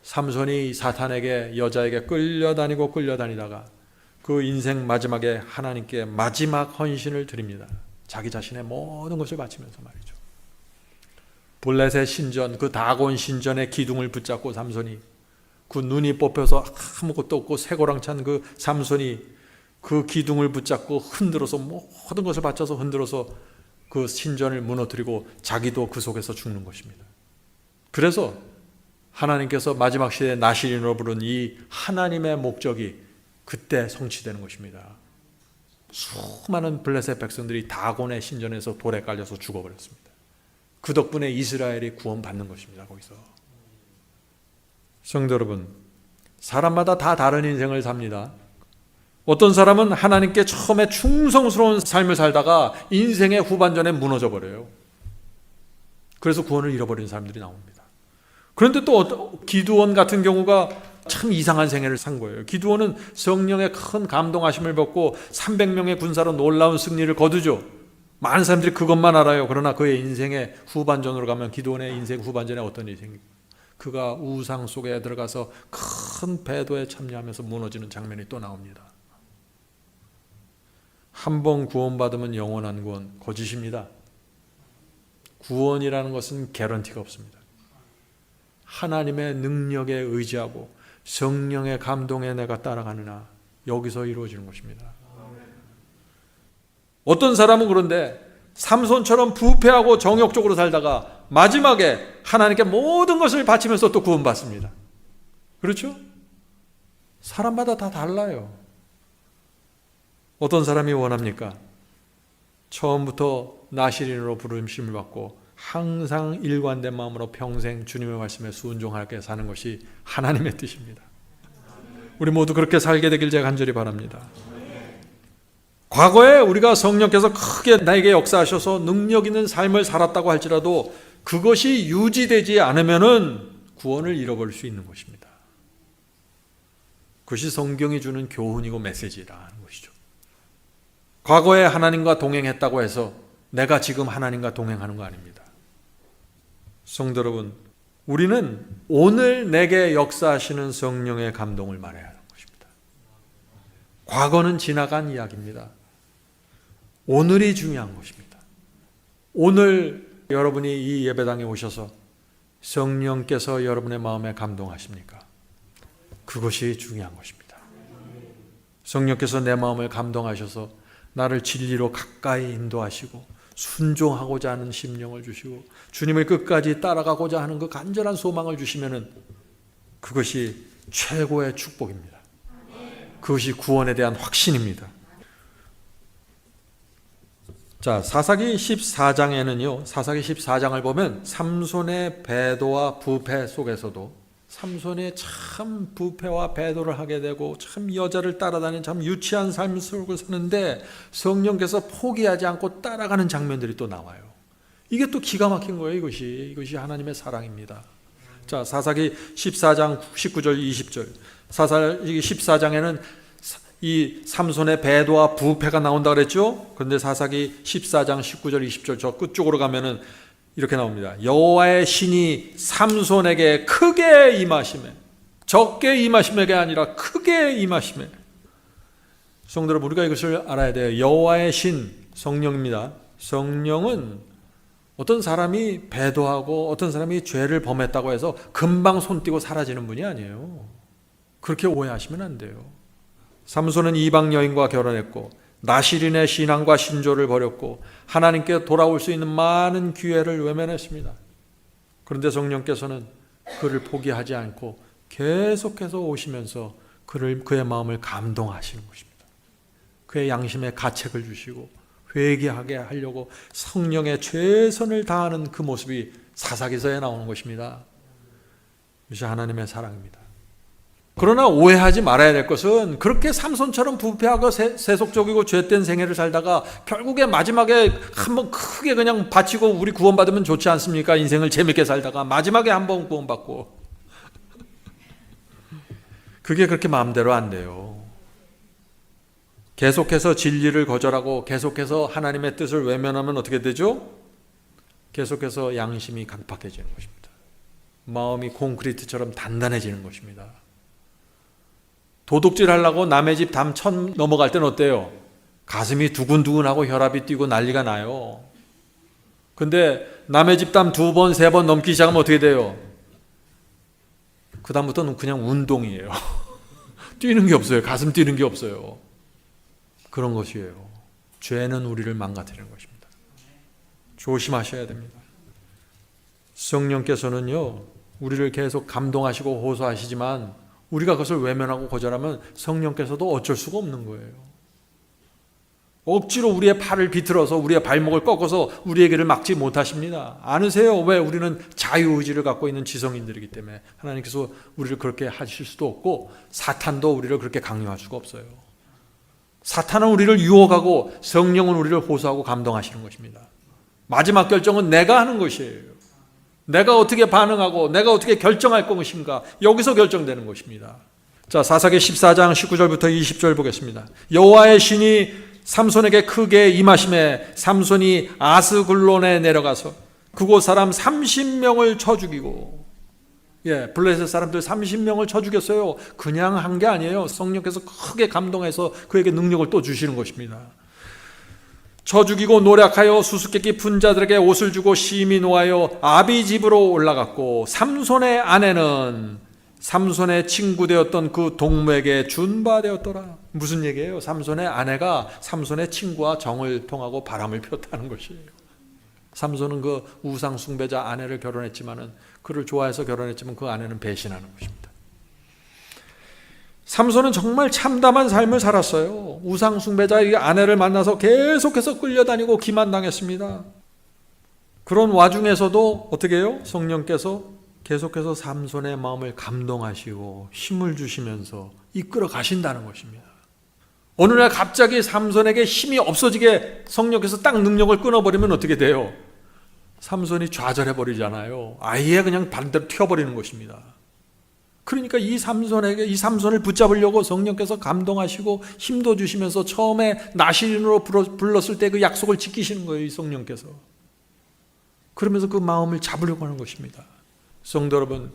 삼손이 사탄에게, 여자에게 끌려다니다가 그 인생 마지막에 하나님께 마지막 헌신을 드립니다. 자기 자신의 모든 것을 바치면서 말이죠. 블레셋 신전, 그 다곤 신전의 기둥을 붙잡고 삼손이, 그 눈이 뽑혀서 아무것도 없고 쇠고랑 찬 그 삼손이 그 기둥을 붙잡고 흔들어서 모든 것을 바쳐서 흔들어서 그 신전을 무너뜨리고 자기도 그 속에서 죽는 것입니다. 그래서 하나님께서 마지막 시대에 나실인으로 부른 이 하나님의 목적이 그때 성취되는 것입니다. 수많은 블레셋 백성들이 다곤의 신전에서 돌에 깔려서 죽어버렸습니다. 그 덕분에 이스라엘이 구원받는 것입니다. 거기서. 성도 여러분, 사람마다 다 다른 인생을 삽니다. 어떤 사람은 하나님께 처음에 충성스러운 삶을 살다가 인생의 후반전에 무너져 버려요. 그래서 구원을 잃어버린 사람들이 나옵니다. 그런데 또 기드온 같은 경우가 참 이상한 생애를 산 거예요. 기드온은 성령의 큰 감동하심을 받고 300명의 군사로 놀라운 승리를 거두죠. 많은 사람들이 그것만 알아요. 그러나 그의 인생의 후반전으로 가면 기드온의 인생 후반전에 어떤 일이 생깁니까? 그가 우상 속에 들어가서 큰 배도에 참여하면서 무너지는 장면이 또 나옵니다. 한 번 구원받으면 영원한 구원, 거짓입니다. 구원이라는 것은 개런티가 없습니다. 하나님의 능력에 의지하고 성령의 감동에 내가 따라가느냐, 여기서 이루어지는 것입니다. 어떤 사람은 그런데 삼손처럼 부패하고 정욕적으로 살다가 마지막에 하나님께 모든 것을 바치면서 또 구원받습니다. 그렇죠? 사람마다 다 달라요. 어떤 사람이 원합니까? 처음부터 나실인으로 부르심을 받고 항상 일관된 마음으로 평생 주님의 말씀에 순종하게 사는 것이 하나님의 뜻입니다. 우리 모두 그렇게 살게 되길 제가 간절히 바랍니다. 과거에 우리가 성령께서 크게 나에게 역사하셔서 능력 있는 삶을 살았다고 할지라도 그것이 유지되지 않으면은 구원을 잃어버릴 수 있는 것입니다. 그것이 성경이 주는 교훈이고 메시지라는 것이죠. 과거에 하나님과 동행했다고 해서 내가 지금 하나님과 동행하는 거 아닙니다. 성도 여러분, 우리는 오늘 내게 역사하시는 성령의 감동을 말해야 하는 것입니다. 과거는 지나간 이야기입니다. 오늘이 중요한 것입니다. 오늘 여러분이 이 예배당에 오셔서 성령께서 여러분의 마음에 감동하십니까? 그것이 중요한 것입니다. 성령께서 내 마음을 감동하셔서 나를 진리로 가까이 인도하시고 순종하고자 하는 심령을 주시고 주님을 끝까지 따라가고자 하는 그 간절한 소망을 주시면은 그것이 최고의 축복입니다. 그것이 구원에 대한 확신입니다. 자, 사사기 14장에는요, 사사기 14장을 보면 삼손의 배도와 부패 속에서도 삼손이 참 부패와 배도를 하게 되고 참 여자를 따라다니는 참 유치한 삶을 사는데 성령께서 포기하지 않고 따라가는 장면들이 또 나와요. 이게 또 기가 막힌 거예요. 이것이 하나님의 사랑입니다. 자, 사사기 14장 19절 20절. 사사기 14장에는 이 삼손의 배도와 부패가 나온다 그랬죠. 그런데 사사기 14장 19절 20절 저 끝쪽으로 가면은 이렇게 나옵니다. 여호와의 신이 삼손에게 크게 임하시매, 적게 임하심에게 아니라 크게 임하시매. 성도 여러분, 우리가 이것을 알아야 돼요. 여호와의 신, 성령입니다. 성령은 어떤 사람이 배도하고 어떤 사람이 죄를 범했다고 해서 금방 손 띄고 사라지는 분이 아니에요. 그렇게 오해하시면 안 돼요. 삼손은 이방 여인과 결혼했고 나실인의 신앙과 신조를 버렸고 하나님께 돌아올 수 있는 많은 기회를 외면했습니다. 그런데 성령께서는 그를 포기하지 않고 계속해서 오시면서 그의 마음을 감동하시는 것입니다. 그의 양심에 가책을 주시고 회개하게 하려고 성령의 최선을 다하는 그 모습이 사사기서에 나오는 것입니다. 이것이 하나님의 사랑입니다. 그러나 오해하지 말아야 될 것은 그렇게 삼손처럼 부패하고 세속적이고 죄된 생애를 살다가 결국에 마지막에 한번 크게 그냥 바치고 우리 구원받으면 좋지 않습니까? 인생을 재밌게 살다가 마지막에 한번 구원받고. 그게 그렇게 마음대로 안 돼요. 계속해서 진리를 거절하고 계속해서 하나님의 뜻을 외면하면 어떻게 되죠? 계속해서 양심이 강팍해지는 것입니다. 마음이 콘크리트처럼 단단해지는 것입니다. 도둑질 하려고 남의 집 담 천 넘어갈 때는 어때요? 가슴이 두근두근하고 혈압이 뛰고 난리가 나요. 근데 남의 집 담 2번, 3번 넘기 시작하면 어떻게 돼요? 그 다음부터는 그냥 운동이에요. 뛰는 게 없어요. 가슴 뛰는 게 없어요. 그런 것이에요. 죄는 우리를 망가뜨리는 것입니다. 조심하셔야 됩니다. 성령께서는요, 우리를 계속 감동하시고 호소하시지만 우리가 그것을 외면하고 거절하면 성령께서도 어쩔 수가 없는 거예요. 억지로 우리의 팔을 비틀어서 우리의 발목을 꺾어서 우리의 길을 막지 못하십니다. 아느세요? 왜? 우리는 자유의지를 갖고 있는 지성인들이기 때문에 하나님께서 우리를 그렇게 하실 수도 없고 사탄도 우리를 그렇게 강요할 수가 없어요. 사탄은 우리를 유혹하고 성령은 우리를 호소하고 감동하시는 것입니다. 마지막 결정은 내가 하는 것이에요. 내가 어떻게 반응하고 내가 어떻게 결정할 것인가, 여기서 결정되는 것입니다. 자, 사사기 14장 19절부터 20절 보겠습니다. 여호와의 신이 삼손에게 크게 임하심에 삼손이 아스글론에 내려가서 그곳 사람 30명을 쳐 죽이고, 블레셋 사람들 30명을 쳐 죽였어요. 그냥 한 게 아니에요. 성령께서 크게 감동해서 그에게 능력을 또 주시는 것입니다. 쳐 죽이고 노력하여 수수께끼 푼 자들에게 옷을 주고 심히 노하여 아비 집으로 올라갔고 삼손의 아내는 삼손의 친구 되었던 그 동무에게 준바되었더라. 무슨 얘기예요? 삼손의 아내가 삼손의 친구와 정을 통하고 바람을 피웠다는 것이에요. 삼손은 그 우상 숭배자 아내를 결혼했지만은, 그를 좋아해서 결혼했지만 그 아내는 배신하는 것입니다. 삼손은 정말 참담한 삶을 살았어요. 우상 숭배자의 아내를 만나서 계속해서 끌려다니고 기만당했습니다. 그런 와중에서도 어떻게 해요? 성령께서 계속해서 삼손의 마음을 감동하시고 힘을 주시면서 이끌어 가신다는 것입니다. 어느 날 갑자기 삼손에게 힘이 없어지게 성령께서 딱 능력을 끊어버리면 어떻게 돼요? 삼손이 좌절해 버리잖아요. 아예 그냥 반대로 튀어버리는 것입니다. 그러니까 이 삼손을 붙잡으려고 성령께서 감동하시고 힘도 주시면서 처음에 나실인으로 불렀을 때 그 약속을 지키시는 거예요, 이 성령께서. 그러면서 그 마음을 잡으려고 하는 것입니다. 성도 여러분,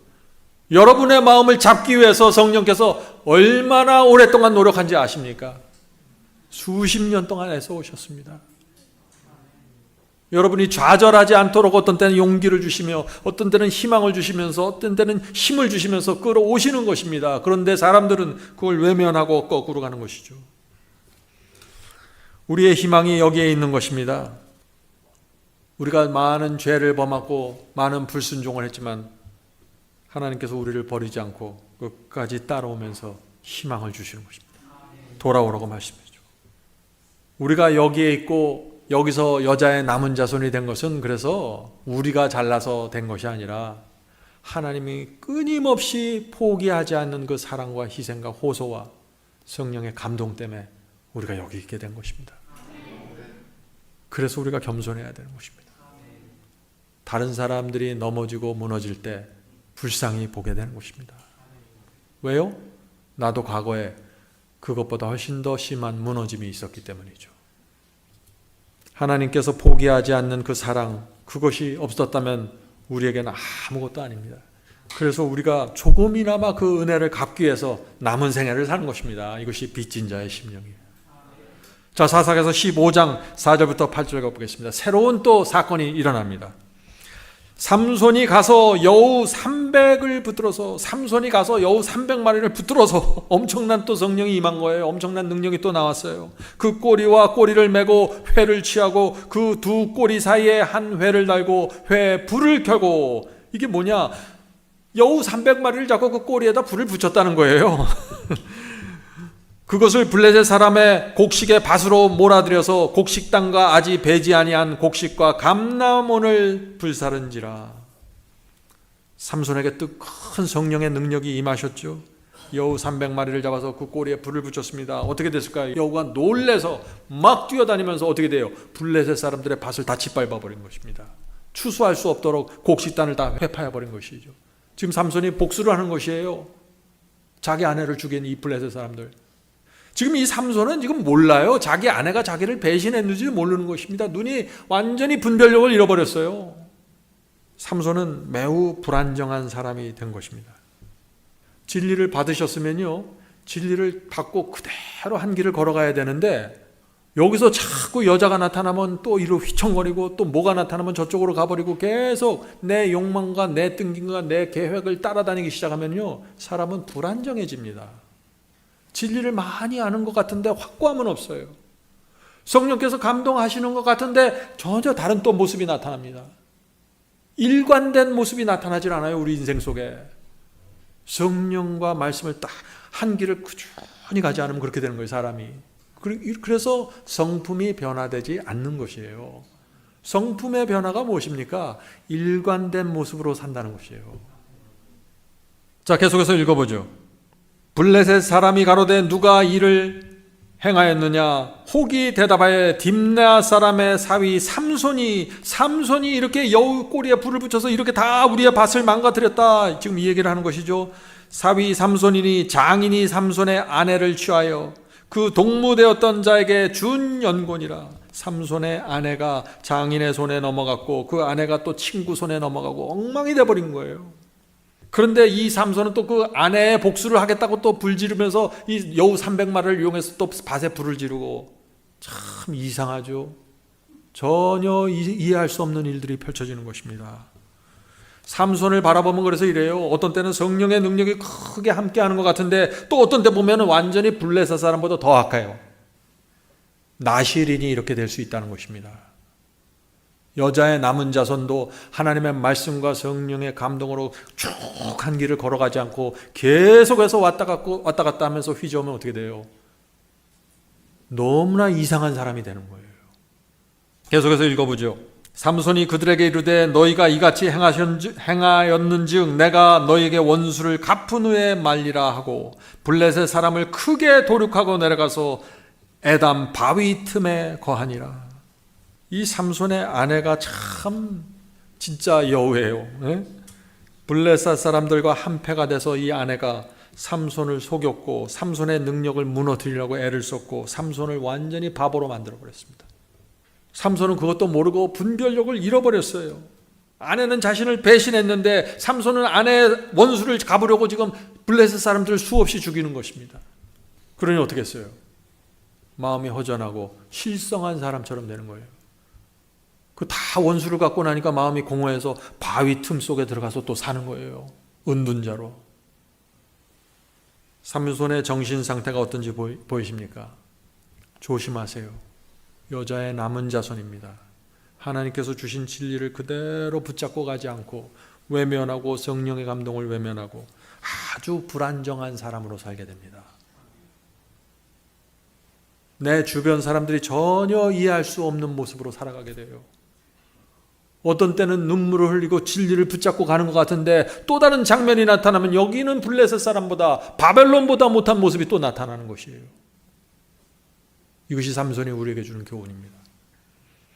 여러분의 마음을 잡기 위해서 성령께서 얼마나 오랫동안 노력한지 아십니까? 수십 년 동안 애써 오셨습니다. 여러분이 좌절하지 않도록 어떤 때는 용기를 주시며 어떤 때는 희망을 주시면서 어떤 때는 힘을 주시면서 끌어오시는 것입니다. 그런데 사람들은 그걸 외면하고 거꾸로 가는 것이죠. 우리의 희망이 여기에 있는 것입니다. 우리가 많은 죄를 범하고 많은 불순종을 했지만 하나님께서 우리를 버리지 않고 끝까지 따라오면서 희망을 주시는 것입니다. 돌아오라고 말씀해줘. 우리가 여기에 있고 여기서 여자의 남은 자손이 된 것은 그래서 우리가 잘나서 된 것이 아니라 하나님이 끊임없이 포기하지 않는 그 사랑과 희생과 호소와 성령의 감동 때문에 우리가 여기 있게 된 것입니다. 그래서 우리가 겸손해야 되는 것입니다. 다른 사람들이 넘어지고 무너질 때 불쌍히 보게 되는 것입니다. 왜요? 나도 과거에 그것보다 훨씬 더 심한 무너짐이 있었기 때문이죠. 하나님께서 포기하지 않는 그 사랑, 그것이 없었다면 우리에게는 아무것도 아닙니다. 그래서 우리가 조금이나마 그 은혜를 갚기 위해서 남은 생애를 사는 것입니다. 이것이 빚진 자의 심령이에요. 자, 사사기서 15장 4절부터 8절 가보겠습니다. 새로운 또 사건이 일어납니다. 삼손이 가서 여우 300을 붙들어서 여우 300마리를 붙들어서 엄청난 또 성령이 임한 거예요. 엄청난 능력이 또 나왔어요. 그 꼬리와 꼬리를 메고 회를 취하고 그 두 꼬리 사이에 한 회를 달고 회에 불을 켜고, 이게 뭐냐, 여우 300마리를 잡고 그 꼬리에다 불을 붙였다는 거예요. 그것을 블레셋 사람의 곡식의 밭으로 몰아들여서 곡식 땅과 아직 배지 아니한 곡식과 감람원을 불사른지라. 삼손에게 또 큰 성령의 능력이 임하셨죠. 여우 300마리를 잡아서 그 꼬리에 불을 붙였습니다. 어떻게 됐을까요? 여우가 놀래서 막 뛰어다니면서 어떻게 돼요? 블레셋 사람들의 밭을 다 짓밟아 버린 것입니다. 추수할 수 없도록 곡식 땅을 다 회파해 버린 것이죠. 지금 삼손이 복수를 하는 것이에요. 자기 아내를 죽인 이 블레셋 사람들. 지금 이 삼손은 지금 몰라요. 자기 아내가 자기를 배신했는지 모르는 것입니다. 눈이 완전히 분별력을 잃어버렸어요. 삼손은 매우 불안정한 사람이 된 것입니다. 진리를 받으셨으면요, 진리를 받고 그대로 한 길을 걸어가야 되는데, 여기서 자꾸 여자가 나타나면 또 이리로 휘청거리고, 또 뭐가 나타나면 저쪽으로 가버리고, 계속 내 욕망과 내 뜬김과 내 계획을 따라다니기 시작하면요, 사람은 불안정해집니다. 진리를 많이 아는 것 같은데 확고함은 없어요. 성령께서 감동하시는 것 같은데 전혀 다른 또 모습이 나타납니다. 일관된 모습이 나타나질 않아요. 우리 인생 속에 성령과 말씀을 딱 한 길을 꾸준히 가지 않으면 그렇게 되는 거예요, 사람이. 그래서 성품이 변화되지 않는 것이에요. 성품의 변화가 무엇입니까? 일관된 모습으로 산다는 것이에요. 자, 계속해서 읽어보죠. 블레셋 사람이 가로되 누가 이를 행하였느냐? 혹이 대답하여 딥나 사람의 사위 삼손이 이렇게 여우 꼬리에 불을 붙여서 이렇게 다 우리의 밭을 망가뜨렸다. 지금 이 얘기를 하는 것이죠. 사위 삼손이니 장인이 삼손의 아내를 취하여 그 동무되었던 자에게 준 연곤이라. 삼손의 아내가 장인의 손에 넘어갔고 그 아내가 또 친구 손에 넘어가고 엉망이 돼버린 거예요. 그런데 이 삼손은 또 그 아내의 복수를 하겠다고 또 불 지르면서 이 여우 300마리를 이용해서 또 밭에 불을 지르고, 참 이상하죠. 전혀 이해할 수 없는 일들이 펼쳐지는 것입니다. 삼손을 바라보면 그래서 이래요. 어떤 때는 성령의 능력이 크게 함께하는 것 같은데 또 어떤 때 보면 완전히 블레셋 사람보다 더 악해요. 나실인이 이렇게 될 수 있다는 것입니다. 여자의 남은 자손도 하나님의 말씀과 성령의 감동으로 쭉 한 길을 걸어가지 않고 계속해서 왔다 갔다 하면서 휘저으면 어떻게 돼요? 너무나 이상한 사람이 되는 거예요. 계속해서 읽어보죠. 삼손이 그들에게 이르되 너희가 이같이 행하였는즉 내가 너희에게 원수를 갚은 후에 말리라 하고 블레셋 사람을 크게 도륙하고 내려가서 에담 바위 틈에 거하니라. 이 삼손의 아내가 참 진짜 여우예요. 블레셋 사람들과 한패가 돼서 이 아내가 삼손을 속였고 삼손의 능력을 무너뜨리려고 애를 썼고 삼손을 완전히 바보로 만들어 버렸습니다. 삼손은 그것도 모르고 분별력을 잃어버렸어요. 아내는 자신을 배신했는데 삼손은 아내의 원수를 갚으려고 지금 블레셋 사람들을 수없이 죽이는 것입니다. 그러니 어떻게 했어요? 마음이 허전하고 실성한 사람처럼 되는 거예요. 그 다 원수를 갖고 나니까 마음이 공허해서 바위 틈 속에 들어가서 또 사는 거예요. 은둔자로. 삼손의 정신 상태가 어떤지 보이십니까? 조심하세요. 여자의 남은 자손입니다. 하나님께서 주신 진리를 그대로 붙잡고 가지 않고 외면하고 성령의 감동을 외면하고 아주 불안정한 사람으로 살게 됩니다. 내 주변 사람들이 전혀 이해할 수 없는 모습으로 살아가게 돼요. 어떤 때는 눈물을 흘리고 진리를 붙잡고 가는 것 같은데 또 다른 장면이 나타나면 여기는 블레셋 사람보다 바벨론보다 못한 모습이 또 나타나는 것이에요. 이것이 삼손이 우리에게 주는 교훈입니다.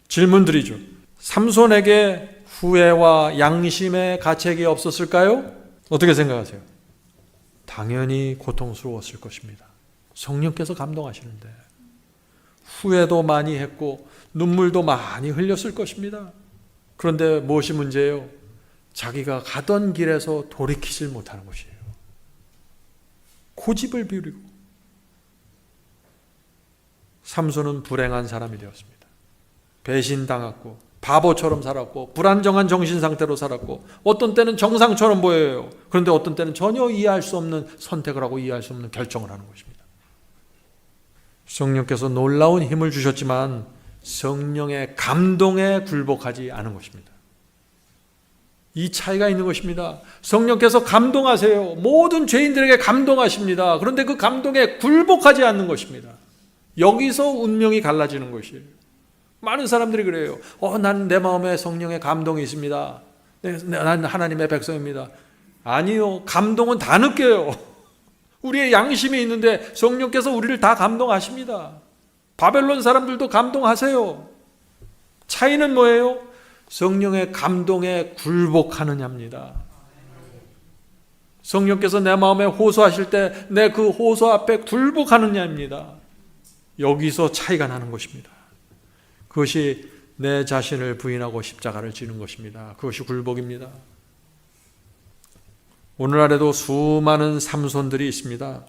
질문 드리죠. 삼손에게 후회와 양심의 가책이 없었을까요? 어떻게 생각하세요? 당연히 고통스러웠을 것입니다. 성령께서 감동하시는데 후회도 많이 했고 눈물도 많이 흘렸을 것입니다. 그런데 무엇이 문제예요? 자기가 가던 길에서 돌이키질 못하는 것이에요. 고집을 부리고. 삼손은 불행한 사람이 되었습니다. 배신당했고 바보처럼 살았고 불안정한 정신 상태로 살았고 어떤 때는 정상처럼 보여요. 그런데 어떤 때는 전혀 이해할 수 없는 선택을 하고 이해할 수 없는 결정을 하는 것입니다. 성령께서 놀라운 힘을 주셨지만 성령의 감동에 굴복하지 않은 것입니다. 이 차이가 있는 것입니다. 성령께서 감동하세요. 모든 죄인들에게 감동하십니다. 그런데 그 감동에 굴복하지 않는 것입니다. 여기서 운명이 갈라지는 것이에요. 많은 사람들이 그래요. 난 내 마음에 성령의 감동이 있습니다. 난 하나님의 백성입니다. 아니요. 감동은 다 느껴요. 우리의 양심이 있는데 성령께서 우리를 다 감동하십니다. 바벨론 사람들도 감동하세요. 차이는 뭐예요? 성령의 감동에 굴복하느냐입니다. 성령께서 내 마음에 호소하실 때 내 그 호소 앞에 굴복하느냐입니다. 여기서 차이가 나는 것입니다. 그것이 내 자신을 부인하고 십자가를 지는 것입니다. 그것이 굴복입니다. 오늘날에도 수많은 삼손들이 있습니다.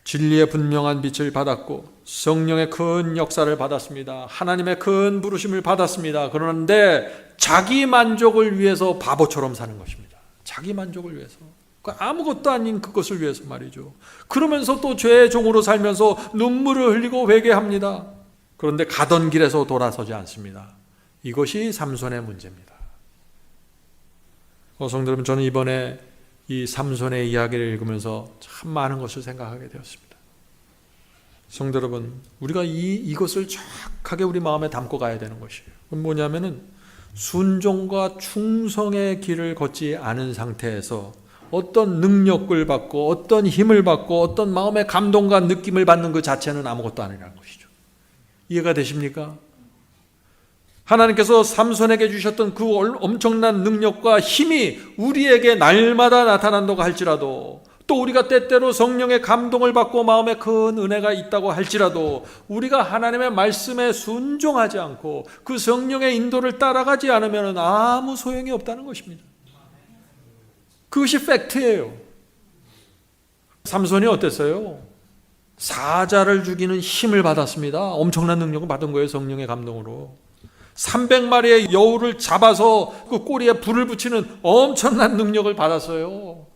진리의 분명한 빛을 받았고 성령의 큰 역사를 받았습니다. 하나님의 큰 부르심을 받았습니다. 그런데 자기 만족을 위해서 바보처럼 사는 것입니다. 자기 만족을 위해서. 아무것도 아닌 그것을 위해서 말이죠. 그러면서 또 죄의 종으로 살면서 눈물을 흘리고 회개합니다. 그런데 가던 길에서 돌아서지 않습니다. 이것이 삼손의 문제입니다. 성도 여러분, 저는 이번에 이 삼손의 이야기를 읽으면서 참 많은 것을 생각하게 되었습니다. 성도 여러분, 우리가 이것을 정확하게 우리 마음에 담고 가야 되는 것이에요. 그건 뭐냐면은 순종과 충성의 길을 걷지 않은 상태에서 어떤 능력을 받고 어떤 힘을 받고 어떤 마음의 감동과 느낌을 받는 그 자체는 아무것도 아니라는 것이죠. 이해가 되십니까? 하나님께서 삼손에게 주셨던 그 엄청난 능력과 힘이 우리에게 날마다 나타난다고 할지라도 또 우리가 때때로 성령의 감동을 받고 마음에 큰 은혜가 있다고 할지라도 우리가 하나님의 말씀에 순종하지 않고 그 성령의 인도를 따라가지 않으면 아무 소용이 없다는 것입니다. 그것이 팩트예요. 삼손이 어땠어요? 사자를 죽이는 힘을 받았습니다. 엄청난 능력을 받은 거예요. 성령의 감동으로. 300마리의 여우를 잡아서 그 꼬리에 불을 붙이는 엄청난 능력을 받았어요.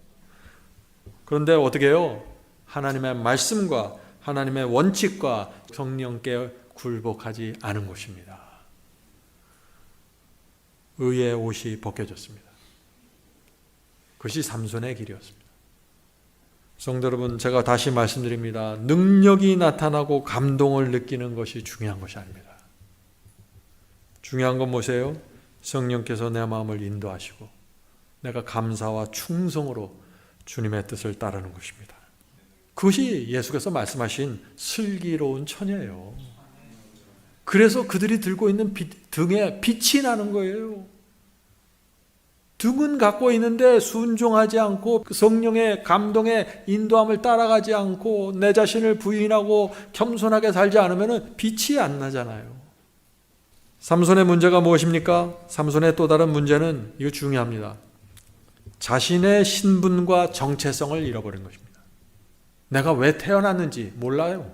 그런데 어떻게 해요? 하나님의 말씀과 하나님의 원칙과 성령께 굴복하지 않은 것입니다. 의의 옷이 벗겨졌습니다. 그것이 삼손의 길이었습니다. 성도 여러분, 제가 다시 말씀드립니다. 능력이 나타나고 감동을 느끼는 것이 중요한 것이 아닙니다. 중요한 건 뭐세요? 성령께서 내 마음을 인도하시고 내가 감사와 충성으로 주님의 뜻을 따르는 것입니다. 그것이 예수께서 말씀하신 슬기로운 처녀예요. 그래서 그들이 들고 있는 등에 빛이 나는 거예요. 등은 갖고 있는데 순종하지 않고 성령의 감동에 인도함을 따라가지 않고 내 자신을 부인하고 겸손하게 살지 않으면 빛이 안 나잖아요. 삼손의 문제가 무엇입니까? 삼손의 또 다른 문제는 이거 중요합니다. 자신의 신분과 정체성을 잃어버린 것입니다. 내가 왜 태어났는지 몰라요.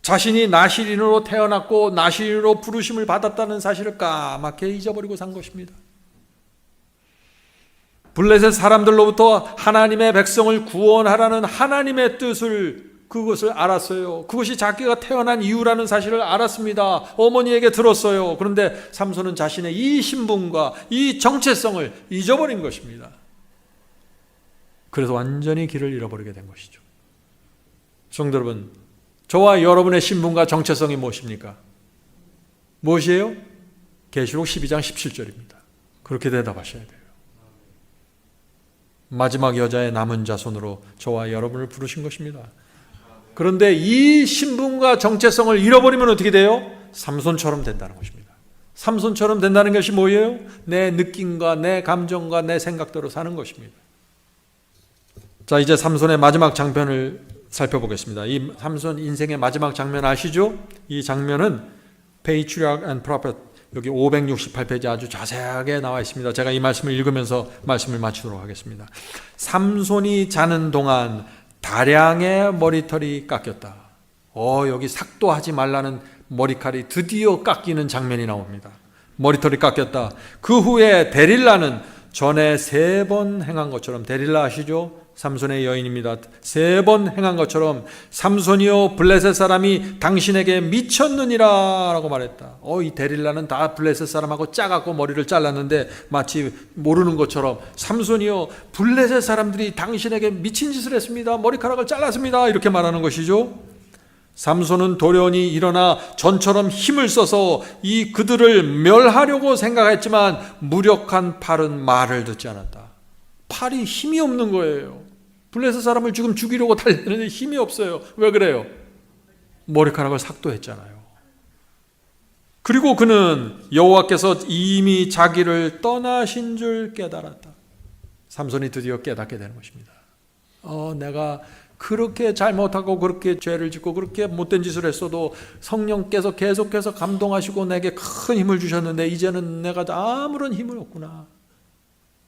자신이 나실인으로 태어났고 나실인으로 부르심을 받았다는 사실을 까맣게 잊어버리고 산 것입니다. 블레셋 사람들로부터 하나님의 백성을 구원하라는 하나님의 뜻을 그것을 알았어요. 그것이 자기가 태어난 이유라는 사실을 알았습니다. 어머니에게 들었어요. 그런데 삼손은 자신의 이 신분과 이 정체성을 잊어버린 것입니다. 그래서 완전히 길을 잃어버리게 된 것이죠. 성도 여러분, 저와 여러분의 신분과 정체성이 무엇입니까? 무엇이에요? 계시록 12장 17절입니다. 그렇게 대답하셔야 돼요. 마지막 여자의 남은 자손으로 저와 여러분을 부르신 것입니다. 그런데 이 신분과 정체성을 잃어버리면 어떻게 돼요? 삼손처럼 된다는 것입니다. 삼손처럼 된다는 것이 뭐예요? 내 느낌과 내 감정과 내 생각대로 사는 것입니다. 자, 이제 삼손의 마지막 장면을 살펴보겠습니다. 이 삼손 인생의 마지막 장면 아시죠? 이 장면은 Patriarch and Prophet 여기 568페이지 아주 자세하게 나와 있습니다. 제가 이 말씀을 읽으면서 말씀을 마치도록 하겠습니다. 삼손이 자는 동안 다량의 머리털이 깎였다. 여기 삭도하지 말라는 머리칼이 드디어 깎이는 장면이 나옵니다. 머리털이 깎였다. 그 후에 데릴라는 전에 3번 행한 것처럼, 데릴라 아시죠? 삼손의 여인입니다. 3번 행한 것처럼 삼손이여 블레셋 사람이 당신에게 미쳤느니라 라고 말했다. 이 데릴라는 다 블레셋 사람하고 짜갖고 머리를 잘랐는데 마치 모르는 것처럼 삼손이여 블레셋 사람들이 당신에게 미친 짓을 했습니다. 머리카락을 잘랐습니다. 이렇게 말하는 것이죠. 삼손은 도련히 일어나 전처럼 힘을 써서 그들을 멸하려고 생각했지만 무력한 팔은 말을 듣지 않았다. 팔이 힘이 없는 거예요. 블레셋 사람을 지금 죽이려고 달리는데 힘이 없어요. 왜 그래요? 머리카락을 삭도했잖아요. 그리고 그는 여호와께서 이미 자기를 떠나신 줄 깨달았다. 삼손이 드디어 깨닫게 되는 것입니다. 내가 그렇게 잘못하고 그렇게 죄를 짓고 그렇게 못된 짓을 했어도 성령께서 계속해서 감동하시고 내게 큰 힘을 주셨는데 이제는 내가 아무런 힘을 없구나.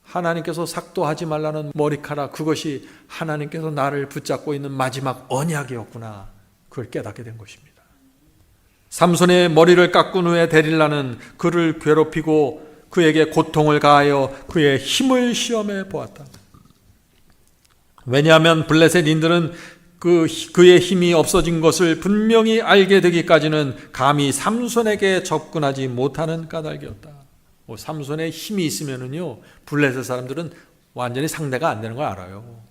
하나님께서 삭도하지 말라는 머리카락, 그것이 하나님께서 나를 붙잡고 있는 마지막 언약이었구나. 그걸 깨닫게 된 것입니다. 삼손의 머리를 깎은 후에 데릴라는 그를 괴롭히고 그에게 고통을 가하여 그의 힘을 시험해 보았다. 왜냐하면 블레셋인들은 그의 힘이 없어진 것을 분명히 알게 되기까지는 감히 삼손에게 접근하지 못하는 까닭이었다. 삼손의 힘이 있으면은요, 블레셋 사람들은 완전히 상대가 안 되는 걸 알아요.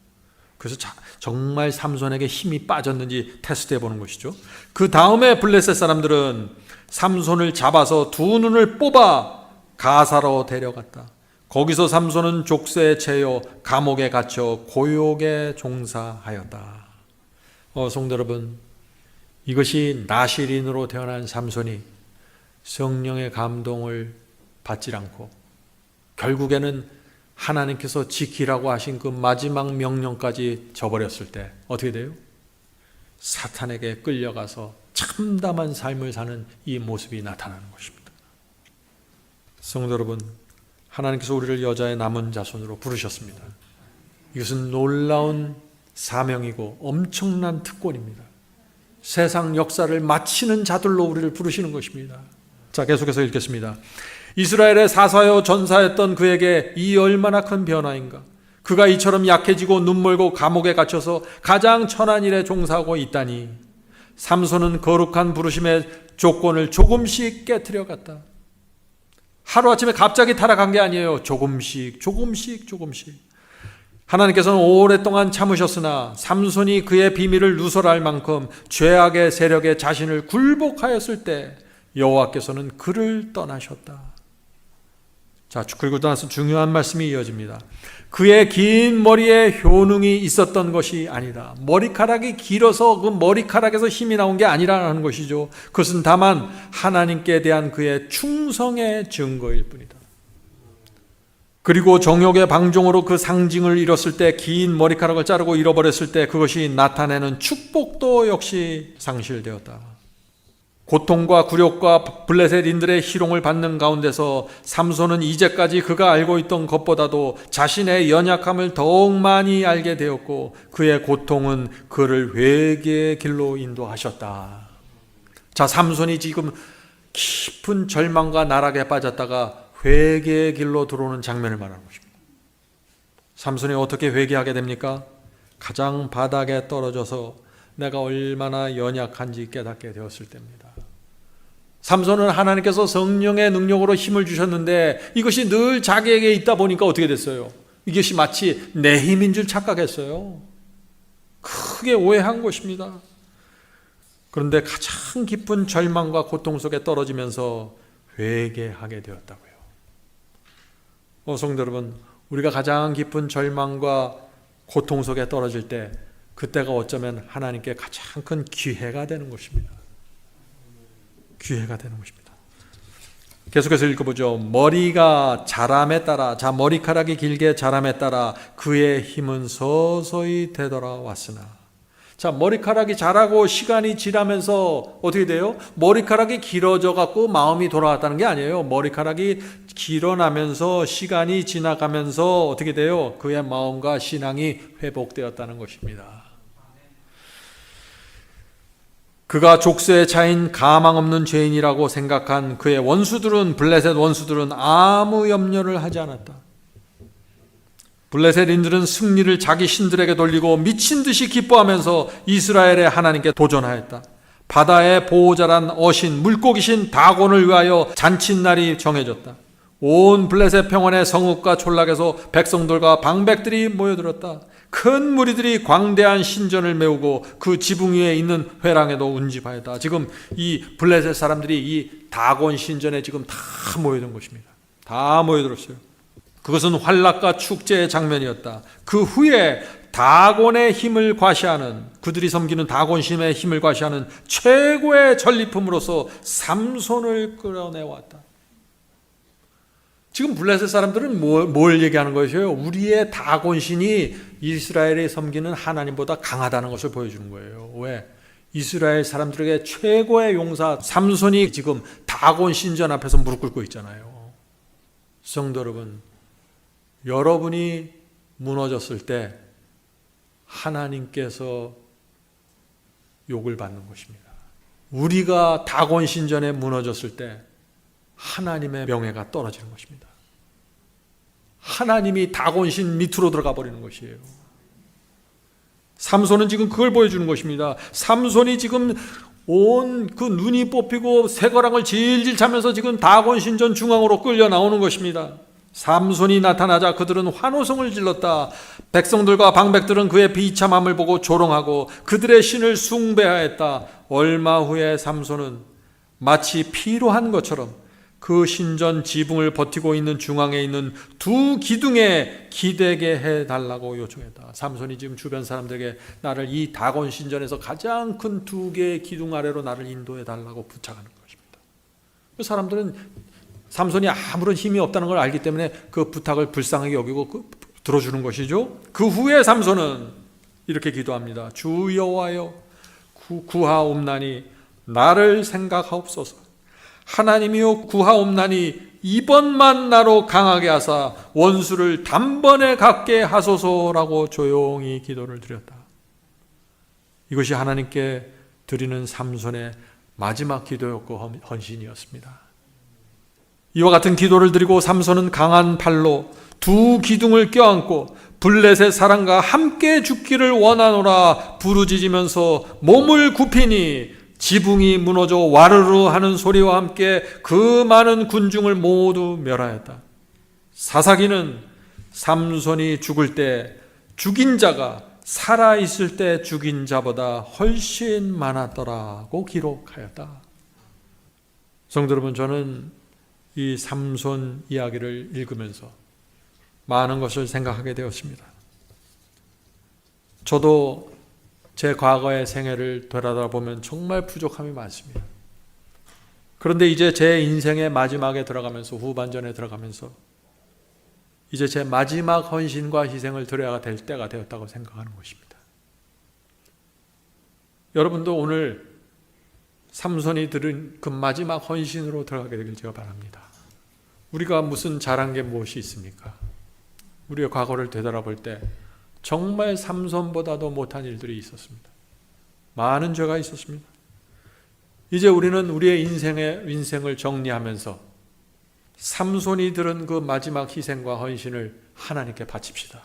그래서 정말 삼손에게 힘이 빠졌는지 테스트해 보는 것이죠. 그 다음에 블레셋 사람들은 삼손을 잡아서 2눈을 뽑아 가사로 데려갔다. 거기서 삼손은 족쇄에 채여 감옥에 갇혀 고욕에 종사하였다. 성도 여러분, 이것이 나실인으로 태어난 삼손이 성령의 감동을 받지 않고 결국에는 하나님께서 지키라고 하신 그 마지막 명령까지 저버렸을 때 어떻게 돼요? 사탄에게 끌려가서 참담한 삶을 사는 이 모습이 나타나는 것입니다. 성도 여러분, 하나님께서 우리를 여자의 남은 자손으로 부르셨습니다. 이것은 놀라운 사명이고 엄청난 특권입니다. 세상 역사를 마치는 자들로 우리를 부르시는 것입니다. 자, 계속해서 읽겠습니다. 이스라엘의 사사여 전사였던 그에게 이 얼마나 큰 변화인가. 그가 이처럼 약해지고 눈멀고 감옥에 갇혀서 가장 천한 일에 종사하고 있다니. 삼손은 거룩한 부르심의 조건을 조금씩 깨트려 갔다. 하루아침에 갑자기 타락한 게 아니에요. 조금씩. 하나님께서는 오랫동안 참으셨으나 삼손이 그의 비밀을 누설할 만큼 죄악의 세력에 자신을 굴복하였을 때 여호와께서는 그를 떠나셨다. 자, 그리고 나서 중요한 말씀이 이어집니다. 그의 긴 머리에 효능이 있었던 것이 아니다. 머리카락이 길어서 그 머리카락에서 힘이 나온 게 아니라는 것이죠. 그것은 다만 하나님께 대한 그의 충성의 증거일 뿐이다. 그리고 정욕의 방종으로 그 상징을 잃었을 때, 긴 머리카락을 자르고 잃어버렸을 때 그것이 나타내는 축복도 역시 상실되었다. 고통과 굴욕과 블레셋인들의 희롱을 받는 가운데서 삼손은 이제까지 그가 알고 있던 것보다도 자신의 연약함을 더욱 많이 알게 되었고, 그의 고통은 그를 회개의 길로 인도하셨다. 자, 삼손이 지금 깊은 절망과 나락에 빠졌다가 회개의 길로 들어오는 장면을 말하는 것입니다. 삼손이 어떻게 회개하게 됩니까? 가장 바닥에 떨어져서 내가 얼마나 연약한지 깨닫게 되었을 때입니다. 삼손은 하나님께서 성령의 능력으로 힘을 주셨는데 이것이 늘 자기에게 있다 보니까 어떻게 됐어요? 이것이 마치 내 힘인 줄 착각했어요. 크게 오해한 것입니다. 그런데 가장 깊은 절망과 고통 속에 떨어지면서 회개하게 되었다고요. 성도 여러분, 우리가 가장 깊은 절망과 고통 속에 떨어질 때, 그때가 어쩌면 하나님께 가장 큰 기회가 되는 것입니다. 기회가 되는 것입니다. 계속해서 읽어보죠. 머리가 자람에 따라, 자, 머리카락이 길게 자람에 따라 그의 힘은 서서히 되돌아왔으나. 자, 머리카락이 자라고 시간이 지나면서 어떻게 돼요? 머리카락이 길어져 갖고 마음이 돌아왔다는 게 아니에요. 머리카락이 길어나면서 시간이 지나가면서 어떻게 돼요? 그의 마음과 신앙이 회복되었다는 것입니다. 그가 족쇄에 차인 가망 없는 죄인이라고 생각한 그의 원수들은, 블레셋 원수들은 아무 염려를 하지 않았다. 블레셋인들은 승리를 자기 신들에게 돌리고 미친 듯이 기뻐하면서 이스라엘의 하나님께 도전하였다. 바다의 보호자란 어신, 물고기신 다곤을 위하여 잔칫날이 정해졌다. 온 블레셋 평원의 성읍과 촌락에서 백성들과 방백들이 모여들었다. 큰 무리들이 광대한 신전을 메우고 그 지붕 위에 있는 회랑에도 운집하였다. 지금 이 블레셋 사람들이 이 다곤 신전에 지금 다 모여든 것입니다. 다 모여들었어요. 그것은 환락과 축제의 장면이었다. 그 후에 다곤의 힘을 과시하는, 그들이 섬기는 다곤 신의 힘을 과시하는 최고의 전리품으로서 삼손을 끌어내왔다. 지금 블레셋 사람들은 뭘 얘기하는 것이에요? 우리의 다곤 신이 이스라엘이 섬기는 하나님보다 강하다는 것을 보여주는 거예요. 왜? 이스라엘 사람들에게 최고의 용사 삼손이 지금 다곤 신전 앞에서 무릎 꿇고 있잖아요. 성도 여러분, 여러분이 무너졌을 때 하나님께서 욕을 받는 것입니다. 우리가 다곤 신전에 무너졌을 때 하나님의 명예가 떨어지는 것입니다. 하나님이 다곤신 밑으로 들어가 버리는 것이에요. 삼손은 지금 그걸 보여주는 것입니다. 삼손이 지금 온 그 눈이 뽑히고 쇠거랑을 질질 차면서 지금 다곤 신전 중앙으로 끌려 나오는 것입니다. 삼손이 나타나자 그들은 환호성을 질렀다. 백성들과 방백들은 그의 비참함을 보고 조롱하고 그들의 신을 숭배하였다. 얼마 후에 삼손은 마치 피로 한 것처럼 그 신전 지붕을 버티고 있는 중앙에 있는 두 기둥에 기대게 해달라고 요청했다. 삼손이 지금 주변 사람들에게 나를 이 다곤 신전에서 가장 큰 두 개의 기둥 아래로 나를 인도해달라고 부탁하는 것입니다. 사람들은 삼손이 아무런 힘이 없다는 걸 알기 때문에 그 부탁을 불쌍하게 여기고 들어주는 것이죠. 그 후에 삼손은 이렇게 기도합니다. 주 여호와여, 구하옵나니 나를 생각하옵소서. 하나님이여, 구하옵나니 이번만 나로 강하게 하사 원수를 단번에 갖게 하소서라고 조용히 기도를 드렸다. 이것이 하나님께 드리는 삼손의 마지막 기도였고 헌신이었습니다. 이와 같은 기도를 드리고 삼손은 강한 팔로 두 기둥을 껴안고 블레셋 사람과 함께 죽기를 원하노라 부르짖으면서 몸을 굽히니 지붕이 무너져 와르르 하는 소리와 함께 그 많은 군중을 모두 멸하였다. 사사기는 삼손이 죽을 때 죽인 자가 살아있을 때 죽인 자보다 훨씬 많았더라고 기록하였다. 성도 여러분, 저는 이 삼손 이야기를 읽으면서 많은 것을 생각하게 되었습니다. 저도 제 과거의 생애를 되돌아보면 정말 부족함이 많습니다. 그런데 이제 제 인생의 마지막에 들어가면서, 후반전에 들어가면서 이제 제 마지막 헌신과 희생을 드려야 될 때가 되었다고 생각하는 것입니다. 여러분도 오늘 삼손이 들은 그 마지막 헌신으로 들어가게 되길 제가 바랍니다. 우리가 무슨 잘한 게 무엇이 있습니까? 우리의 과거를 되돌아볼 때 정말 삼손보다도 못한 일들이 있었습니다. 많은 죄가 있었습니다. 이제 우리는 우리의 인생을 정리하면서 삼손이 들은 그 마지막 희생과 헌신을 하나님께 바칩시다.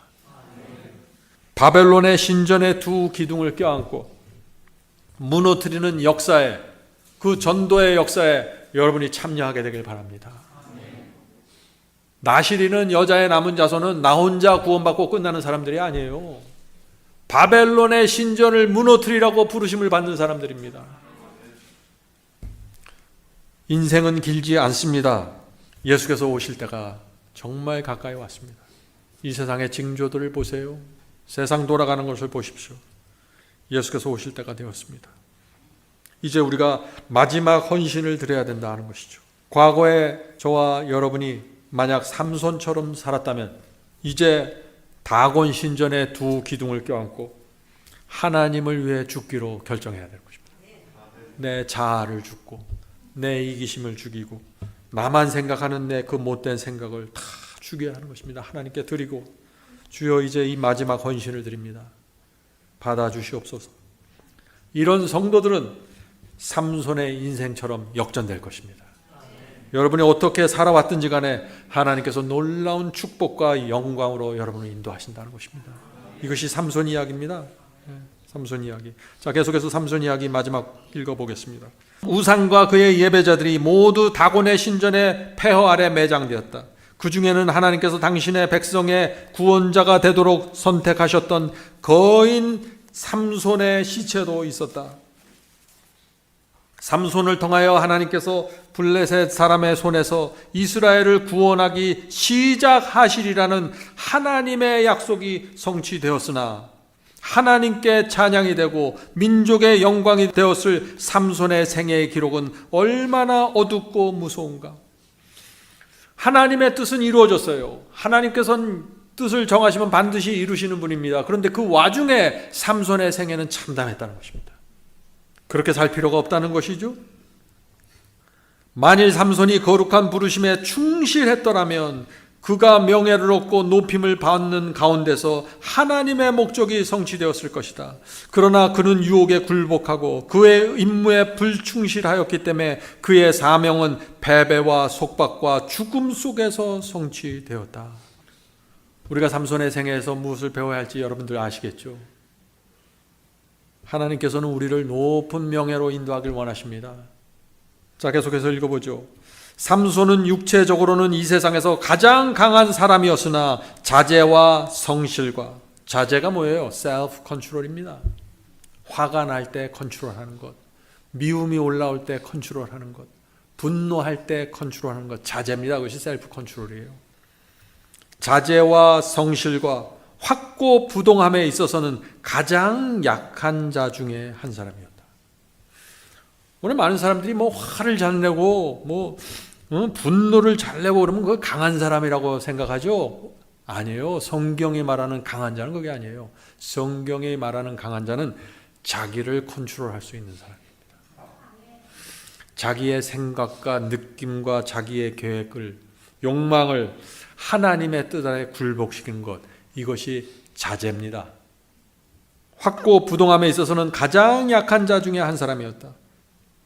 바벨론의 신전의 두 기둥을 껴안고 무너뜨리는 역사에, 그 전도의 역사에 여러분이 참여하게 되길 바랍니다. 나시리는 여자의 남은 자손은 나 혼자 구원받고 끝나는 사람들이 아니에요. 바벨론의 신전을 무너뜨리라고 부르심을 받는 사람들입니다. 인생은 길지 않습니다. 예수께서 오실 때가 정말 가까이 왔습니다. 이 세상의 징조들을 보세요. 세상 돌아가는 것을 보십시오. 예수께서 오실 때가 되었습니다. 이제 우리가 마지막 헌신을 드려야 된다 하는 것이죠. 과거에 저와 여러분이 만약 삼손처럼 살았다면 이제 다곤 신전의 두 기둥을 껴안고 하나님을 위해 죽기로 결정해야 될 것입니다. 내 자아를 죽고 내 이기심을 죽이고 나만 생각하는 내 그 못된 생각을 다 죽여야 하는 것입니다. 하나님께 드리고 주여 이제 이 마지막 헌신을 드립니다. 받아주시옵소서. 이런 성도들은 삼손의 인생처럼 역전될 것입니다. 여러분이 어떻게 살아왔든지 간에 하나님께서 놀라운 축복과 영광으로 여러분을 인도하신다는 것입니다. 이것이 삼손 이야기입니다. 삼손 이야기. 자, 계속해서 삼손 이야기 마지막 읽어보겠습니다. 우상과 그의 예배자들이 모두 다곤의 신전의 폐허 아래 매장되었다. 그 중에는 하나님께서 당신의 백성의 구원자가 되도록 선택하셨던 거인 삼손의 시체도 있었다. 삼손을 통하여 하나님께서 블레셋 사람의 손에서 이스라엘을 구원하기 시작하시리라는 하나님의 약속이 성취되었으나 하나님께 찬양이 되고 민족의 영광이 되었을 삼손의 생애의 기록은 얼마나 어둡고 무서운가. 하나님의 뜻은 이루어졌어요. 하나님께서는 뜻을 정하시면 반드시 이루시는 분입니다. 그런데 그 와중에 삼손의 생애는 참담했다는 것입니다. 그렇게 살 필요가 없다는 것이죠. 만일 삼손이 거룩한 부르심에 충실했더라면 그가 명예를 얻고 높임을 받는 가운데서 하나님의 목적이 성취되었을 것이다. 그러나 그는 유혹에 굴복하고 그의 임무에 불충실하였기 때문에 그의 사명은 패배와 속박과 죽음 속에서 성취되었다. 우리가 삼손의 생애에서 무엇을 배워야 할지 여러분들 아시겠죠? 하나님께서는 우리를 높은 명예로 인도하길 원하십니다. 자, 계속해서 읽어보죠. 삼손은 육체적으로는 이 세상에서 가장 강한 사람이었으나 자제와 성실과, 자제가 뭐예요? 셀프 컨트롤입니다. 화가 날 때 컨트롤하는 것, 미움이 올라올 때 컨트롤하는 것, 분노할 때 컨트롤하는 것, 자제입니다. 그것이 셀프 컨트롤이에요. 자제와 성실과 확고부동함에 있어서는 가장 약한 자 중에 한 사람이었다. 오늘 많은 사람들이 화를 잘 내고 분노를 잘 내고 그러면 그거 강한 사람이라고 생각하죠? 아니에요. 성경이 말하는 강한 자는 그게 아니에요. 성경이 말하는 강한 자는 자기를 컨트롤할 수 있는 사람입니다. 자기의 생각과 느낌과 자기의 계획을, 욕망을 하나님의 뜻 아래 굴복시키는 것, 이것이 자제입니다. 확고부동함에 있어서는 가장 약한 자 중에 한 사람이었다.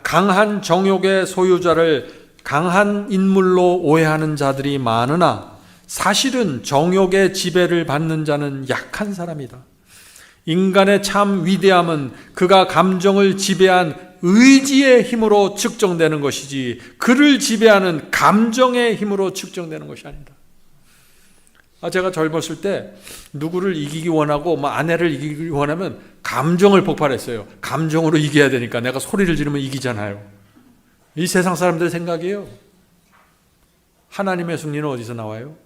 강한 정욕의 소유자를 강한 인물로 오해하는 자들이 많으나 사실은 정욕의 지배를 받는 자는 약한 사람이다. 인간의 참 위대함은 그가 감정을 지배한 의지의 힘으로 측정되는 것이지 그를 지배하는 감정의 힘으로 측정되는 것이 아니다. 제가 젊었을 때 누구를 이기기 원하고 아내를 이기기 원하면 감정을 폭발했어요. 감정으로 이겨야 되니까 내가 소리를 지르면 이기잖아요. 이 세상 사람들의 생각이에요. 하나님의 승리는 어디서 나와요?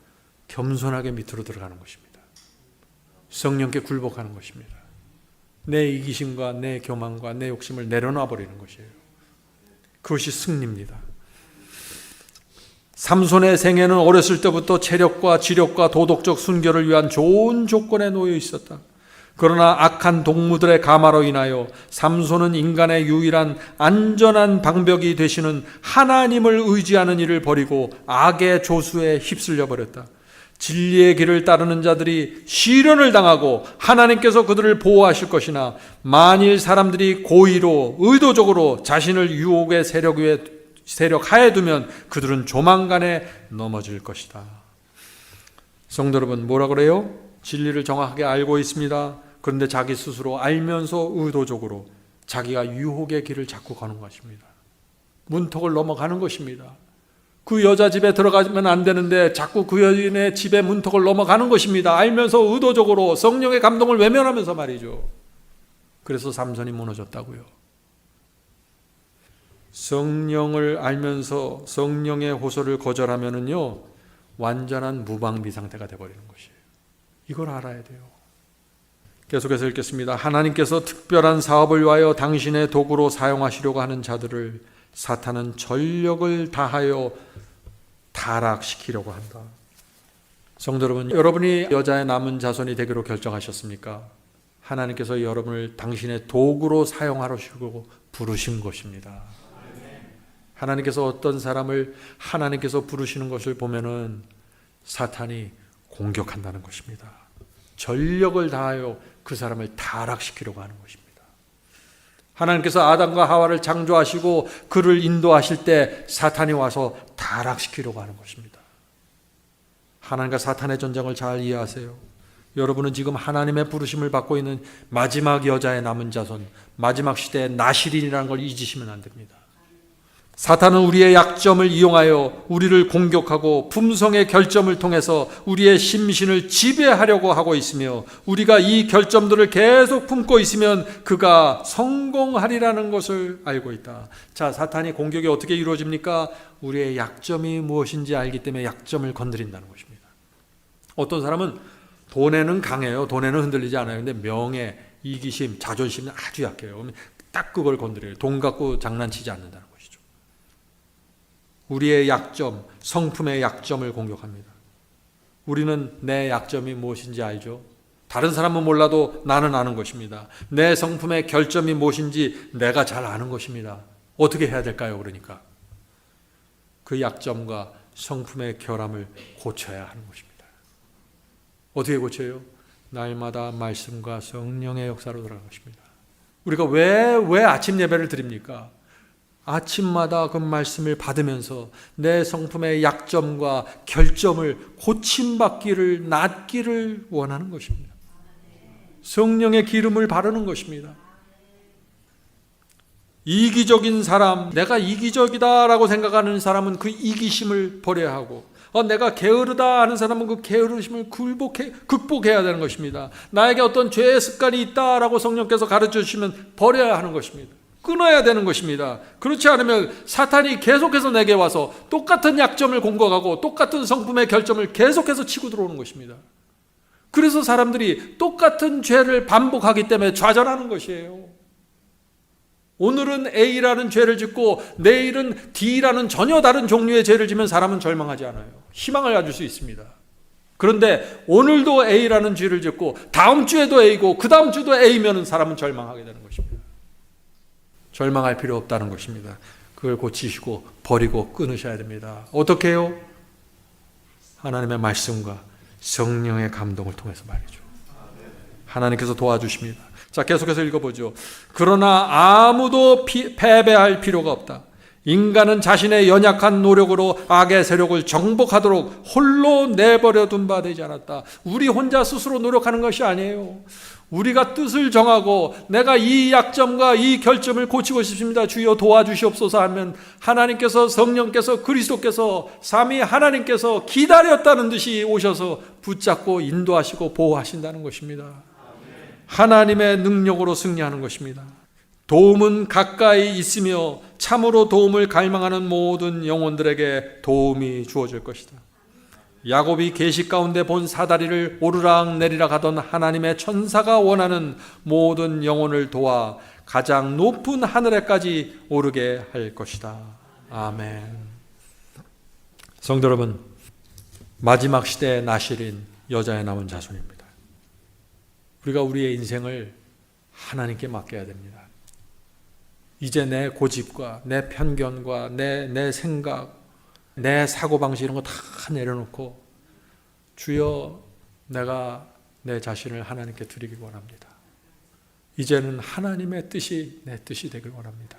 겸손하게 밑으로 들어가는 것입니다. 성령께 굴복하는 것입니다. 내 이기심과 내 교만과 내 욕심을 내려놔 버리는 것이에요. 그것이 승리입니다. 삼손의 생애는 어렸을 때부터 체력과 지력과 도덕적 순결을 위한 좋은 조건에 놓여 있었다. 그러나 악한 동무들의 가마로 인하여 삼손은 인간의 유일한 안전한 방벽이 되시는 하나님을 의지하는 일을 버리고 악의 조수에 휩쓸려 버렸다. 진리의 길을 따르는 자들이 시련을 당하고 하나님께서 그들을 보호하실 것이나 만일 사람들이 고의로 의도적으로 자신을 유혹의 세력 하에 두면 그들은 조만간에 넘어질 것이다. 성도 여러분, 뭐라 그래요? 진리를 정확하게 알고 있습니다. 그런데 자기 스스로 알면서 의도적으로 자기가 유혹의 길을 자꾸 가는 것입니다. 문턱을 넘어가는 것입니다. 그 여자 집에 들어가면 안 되는데 자꾸 그 여인의 집에 문턱을 넘어가는 것입니다. 알면서 의도적으로 성령의 감동을 외면하면서 말이죠. 그래서 삼손이 무너졌다고요. 성령을 알면서 성령의 호소를 거절하면은요, 완전한 무방비 상태가 되어버리는 것이에요. 이걸 알아야 돼요. 계속해서 읽겠습니다. 하나님께서 특별한 사업을 위하여 당신의 도구로 사용하시려고 하는 자들을 사탄은 전력을 다하여 타락시키려고 한다. 성도 여러분, 여러분이 여자의 남은 자손이 되기로 결정하셨습니까? 하나님께서 여러분을 당신의 도구로 사용하시려고 부르신 것입니다. 하나님께서 어떤 사람을 하나님께서 부르시는 것을 보면은 사탄이 공격한다는 것입니다. 전력을 다하여 그 사람을 타락시키려고 하는 것입니다. 하나님께서 아담과 하와를 창조하시고 그를 인도하실 때 사탄이 와서 타락시키려고 하는 것입니다. 하나님과 사탄의 전쟁을 잘 이해하세요. 여러분은 지금 하나님의 부르심을 받고 있는 마지막 여자의 남은 자손, 마지막 시대의 나실인이라는 걸 잊으시면 안 됩니다. 사탄은 우리의 약점을 이용하여 우리를 공격하고 품성의 결점을 통해서 우리의 심신을 지배하려고 하고 있으며, 우리가 이 결점들을 계속 품고 있으면 그가 성공하리라는 것을 알고 있다. 자, 사탄이 공격이 어떻게 이루어집니까? 우리의 약점이 무엇인지 알기 때문에 약점을 건드린다는 것입니다. 어떤 사람은 돈에는 강해요. 돈에는 흔들리지 않아요. 근데 명예, 이기심, 자존심은 아주 약해요. 딱 그걸 건드려요. 돈 갖고 장난치지 않는다는 것이죠. 우리의 약점, 성품의 약점을 공격합니다. 우리는 내 약점이 무엇인지 알죠? 다른 사람은 몰라도 나는 아는 것입니다. 내 성품의 결점이 무엇인지 내가 잘 아는 것입니다. 어떻게 해야 될까요? 그러니까 그 약점과 성품의 결함을 고쳐야 하는 것입니다. 어떻게 고쳐요? 날마다 말씀과 성령의 역사로 들어가는 것입니다. 우리가 왜 아침 예배를 드립니까? 아침마다 그 말씀을 받으면서 내 성품의 약점과 결점을 고침받기를, 낫기를 원하는 것입니다. 성령의 기름을 바르는 것입니다. 이기적인 사람, 내가 이기적이다라고 생각하는 사람은 그 이기심을 버려야 하고, 내가 게으르다 하는 사람은 그 게으르심을 극복해야 되는 것입니다. 나에게 어떤 죄의 습관이 있다라고 성령께서 가르쳐 주시면 버려야 하는 것입니다. 끊어야 되는 것입니다. 그렇지 않으면 사탄이 계속해서 내게 와서 똑같은 약점을 공격하고 똑같은 성품의 결점을 계속해서 치고 들어오는 것입니다. 그래서 사람들이 똑같은 죄를 반복하기 때문에 좌절하는 것이에요. 오늘은 A라는 죄를 짓고 내일은 D라는 전혀 다른 종류의 죄를 지면 사람은 절망하지 않아요. 희망을 가질 수 있습니다. 그런데 오늘도 A라는 죄를 짓고 다음 주에도 A고 그 다음 주도 A면 사람은 절망하게 되는 것입니다. 절망할 필요 없다는 것입니다. 그걸 고치시고 버리고 끊으셔야 됩니다. 어떻게 해요? 하나님의 말씀과 성령의 감동을 통해서 말이죠. 하나님께서 도와주십니다. 자, 계속해서 읽어보죠. 그러나 아무도 패배할 필요가 없다. 인간은 자신의 연약한 노력으로 악의 세력을 정복하도록 홀로 내버려 둔 바 되지 않았다. 우리 혼자 스스로 노력하는 것이 아니에요. 우리가 뜻을 정하고 내가 이 약점과 이 결점을 고치고 싶습니다. 주여 도와주시옵소서 하면 하나님께서, 성령께서, 그리스도께서, 삼위 하나님께서 기다렸다는 듯이 오셔서 붙잡고 인도하시고 보호하신다는 것입니다. 하나님의 능력으로 승리하는 것입니다. 도움은 가까이 있으며 참으로 도움을 갈망하는 모든 영혼들에게 도움이 주어질 것이다. 야곱이 계시 가운데 본 사다리를 오르락 내리락 하던 하나님의 천사가 원하는 모든 영혼을 도와 가장 높은 하늘에까지 오르게 할 것이다. 아멘. 성도 여러분, 마지막 시대의 나실인 여자의 남은 자손입니다. 우리가 우리의 인생을 하나님께 맡겨야 됩니다. 이제 내 고집과 내 편견과 내 생각, 내 사고방식 이런 거 다 내려놓고 주여 내가 내 자신을 하나님께 드리기 원합니다. 이제는 하나님의 뜻이 내 뜻이 되길 원합니다.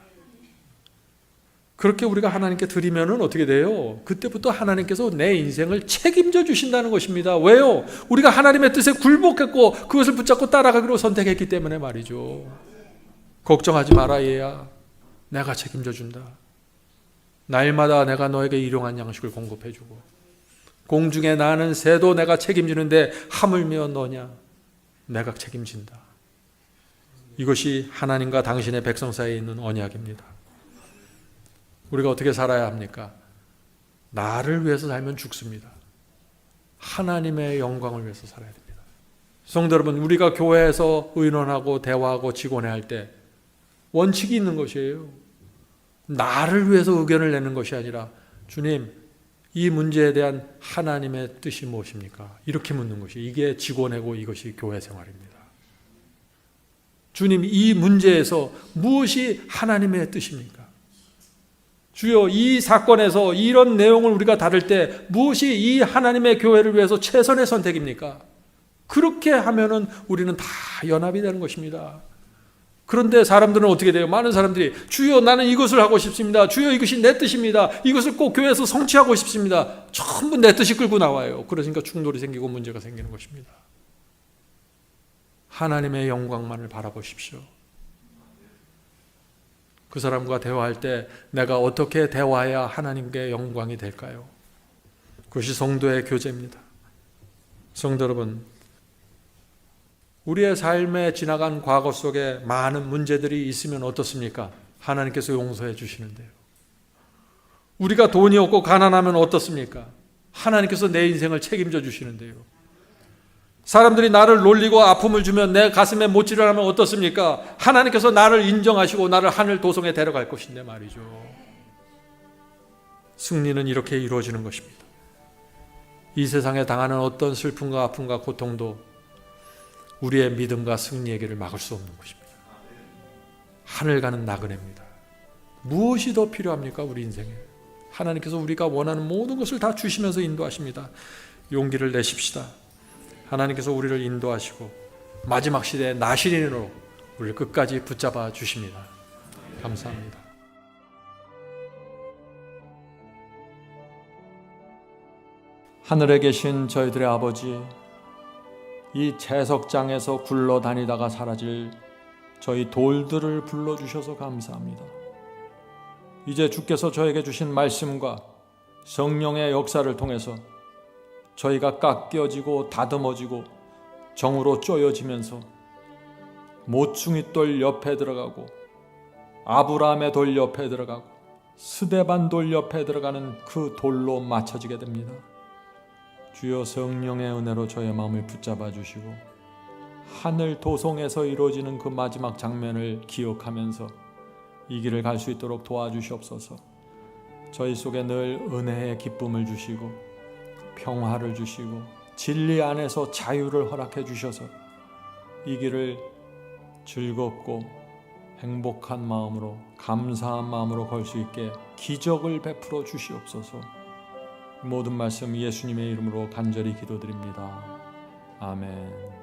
그렇게 우리가 하나님께 드리면은 어떻게 돼요? 그때부터 하나님께서 내 인생을 책임져 주신다는 것입니다. 왜요? 우리가 하나님의 뜻에 굴복했고 그것을 붙잡고 따라가기로 선택했기 때문에 말이죠. 걱정하지 마라 얘야. 내가 책임져 준다. 날마다 내가 너에게 일용한 양식을 공급해 주고 공중에 나는 새도 내가 책임지는데 하물며 너냐? 내가 책임진다. 이것이 하나님과 당신의 백성 사이에 있는 언약입니다. 우리가 어떻게 살아야 합니까? 나를 위해서 살면 죽습니다. 하나님의 영광을 위해서 살아야 됩니다. 성도 여러분, 우리가 교회에서 의논하고 대화하고 직원회할 때 원칙이 있는 것이에요. 나를 위해서 의견을 내는 것이 아니라 주님, 이 문제에 대한 하나님의 뜻이 무엇입니까? 이렇게 묻는 것이 이게 직원회고 이것이 교회 생활입니다. 주님, 이 문제에서 무엇이 하나님의 뜻입니까? 주여, 이 사건에서 이런 내용을 우리가 다룰 때 무엇이 이 하나님의 교회를 위해서 최선의 선택입니까? 그렇게 하면은 우리는 다 연합이 되는 것입니다. 그런데 사람들은 어떻게 돼요? 많은 사람들이 주여 나는 이것을 하고 싶습니다. 주여 이것이 내 뜻입니다. 이것을 꼭 교회에서 성취하고 싶습니다. 전부 내 뜻이 끌고 나와요. 그러니까 충돌이 생기고 문제가 생기는 것입니다. 하나님의 영광만을 바라보십시오. 그 사람과 대화할 때 내가 어떻게 대화해야 하나님께 영광이 될까요? 그것이 성도의 교제입니다. 성도 여러분, 우리의 삶에 지나간 과거 속에 많은 문제들이 있으면 어떻습니까? 하나님께서 용서해 주시는데요. 우리가 돈이 없고 가난하면 어떻습니까? 하나님께서 내 인생을 책임져 주시는데요. 사람들이 나를 놀리고 아픔을 주면 내 가슴에 못질을 하면 어떻습니까? 하나님께서 나를 인정하시고 나를 하늘 도성에 데려갈 것인데 말이죠. 승리는 이렇게 이루어지는 것입니다. 이 세상에 당하는 어떤 슬픔과 아픔과 고통도 우리의 믿음과 승리의 길을 막을 수 없는 것입니다. 하늘 가는 나그네입니다. 무엇이 더 필요합니까? 우리 인생에. 하나님께서 우리가 원하는 모든 것을 다 주시면서 인도하십니다. 용기를 내십시다. 하나님께서 우리를 인도하시고 마지막 시대의 나실인으로 우리를 끝까지 붙잡아 주십니다. 감사합니다. 하늘에 계신 저희들의 아버지, 이 채석장에서 굴러다니다가 사라질 저희 돌들을 불러주셔서 감사합니다. 이제 주께서 저에게 주신 말씀과 성령의 역사를 통해서 저희가 깎여지고 다듬어지고 정으로 쪼여지면서 모퉁이 돌 옆에 들어가고 아브라함의 돌 옆에 들어가고 스데반 돌 옆에 들어가는 그 돌로 맞춰지게 됩니다. 주여, 성령의 은혜로 저의 마음을 붙잡아 주시고 하늘 도성에서 이루어지는 그 마지막 장면을 기억하면서 이 길을 갈 수 있도록 도와주시옵소서. 저희 속에 늘 은혜의 기쁨을 주시고 평화를 주시고 진리 안에서 자유를 허락해 주셔서 이 길을 즐겁고 행복한 마음으로 감사한 마음으로 걸 수 있게 기적을 베풀어 주시옵소서. 모든 말씀 예수님의 이름으로 간절히 기도드립니다. 아멘.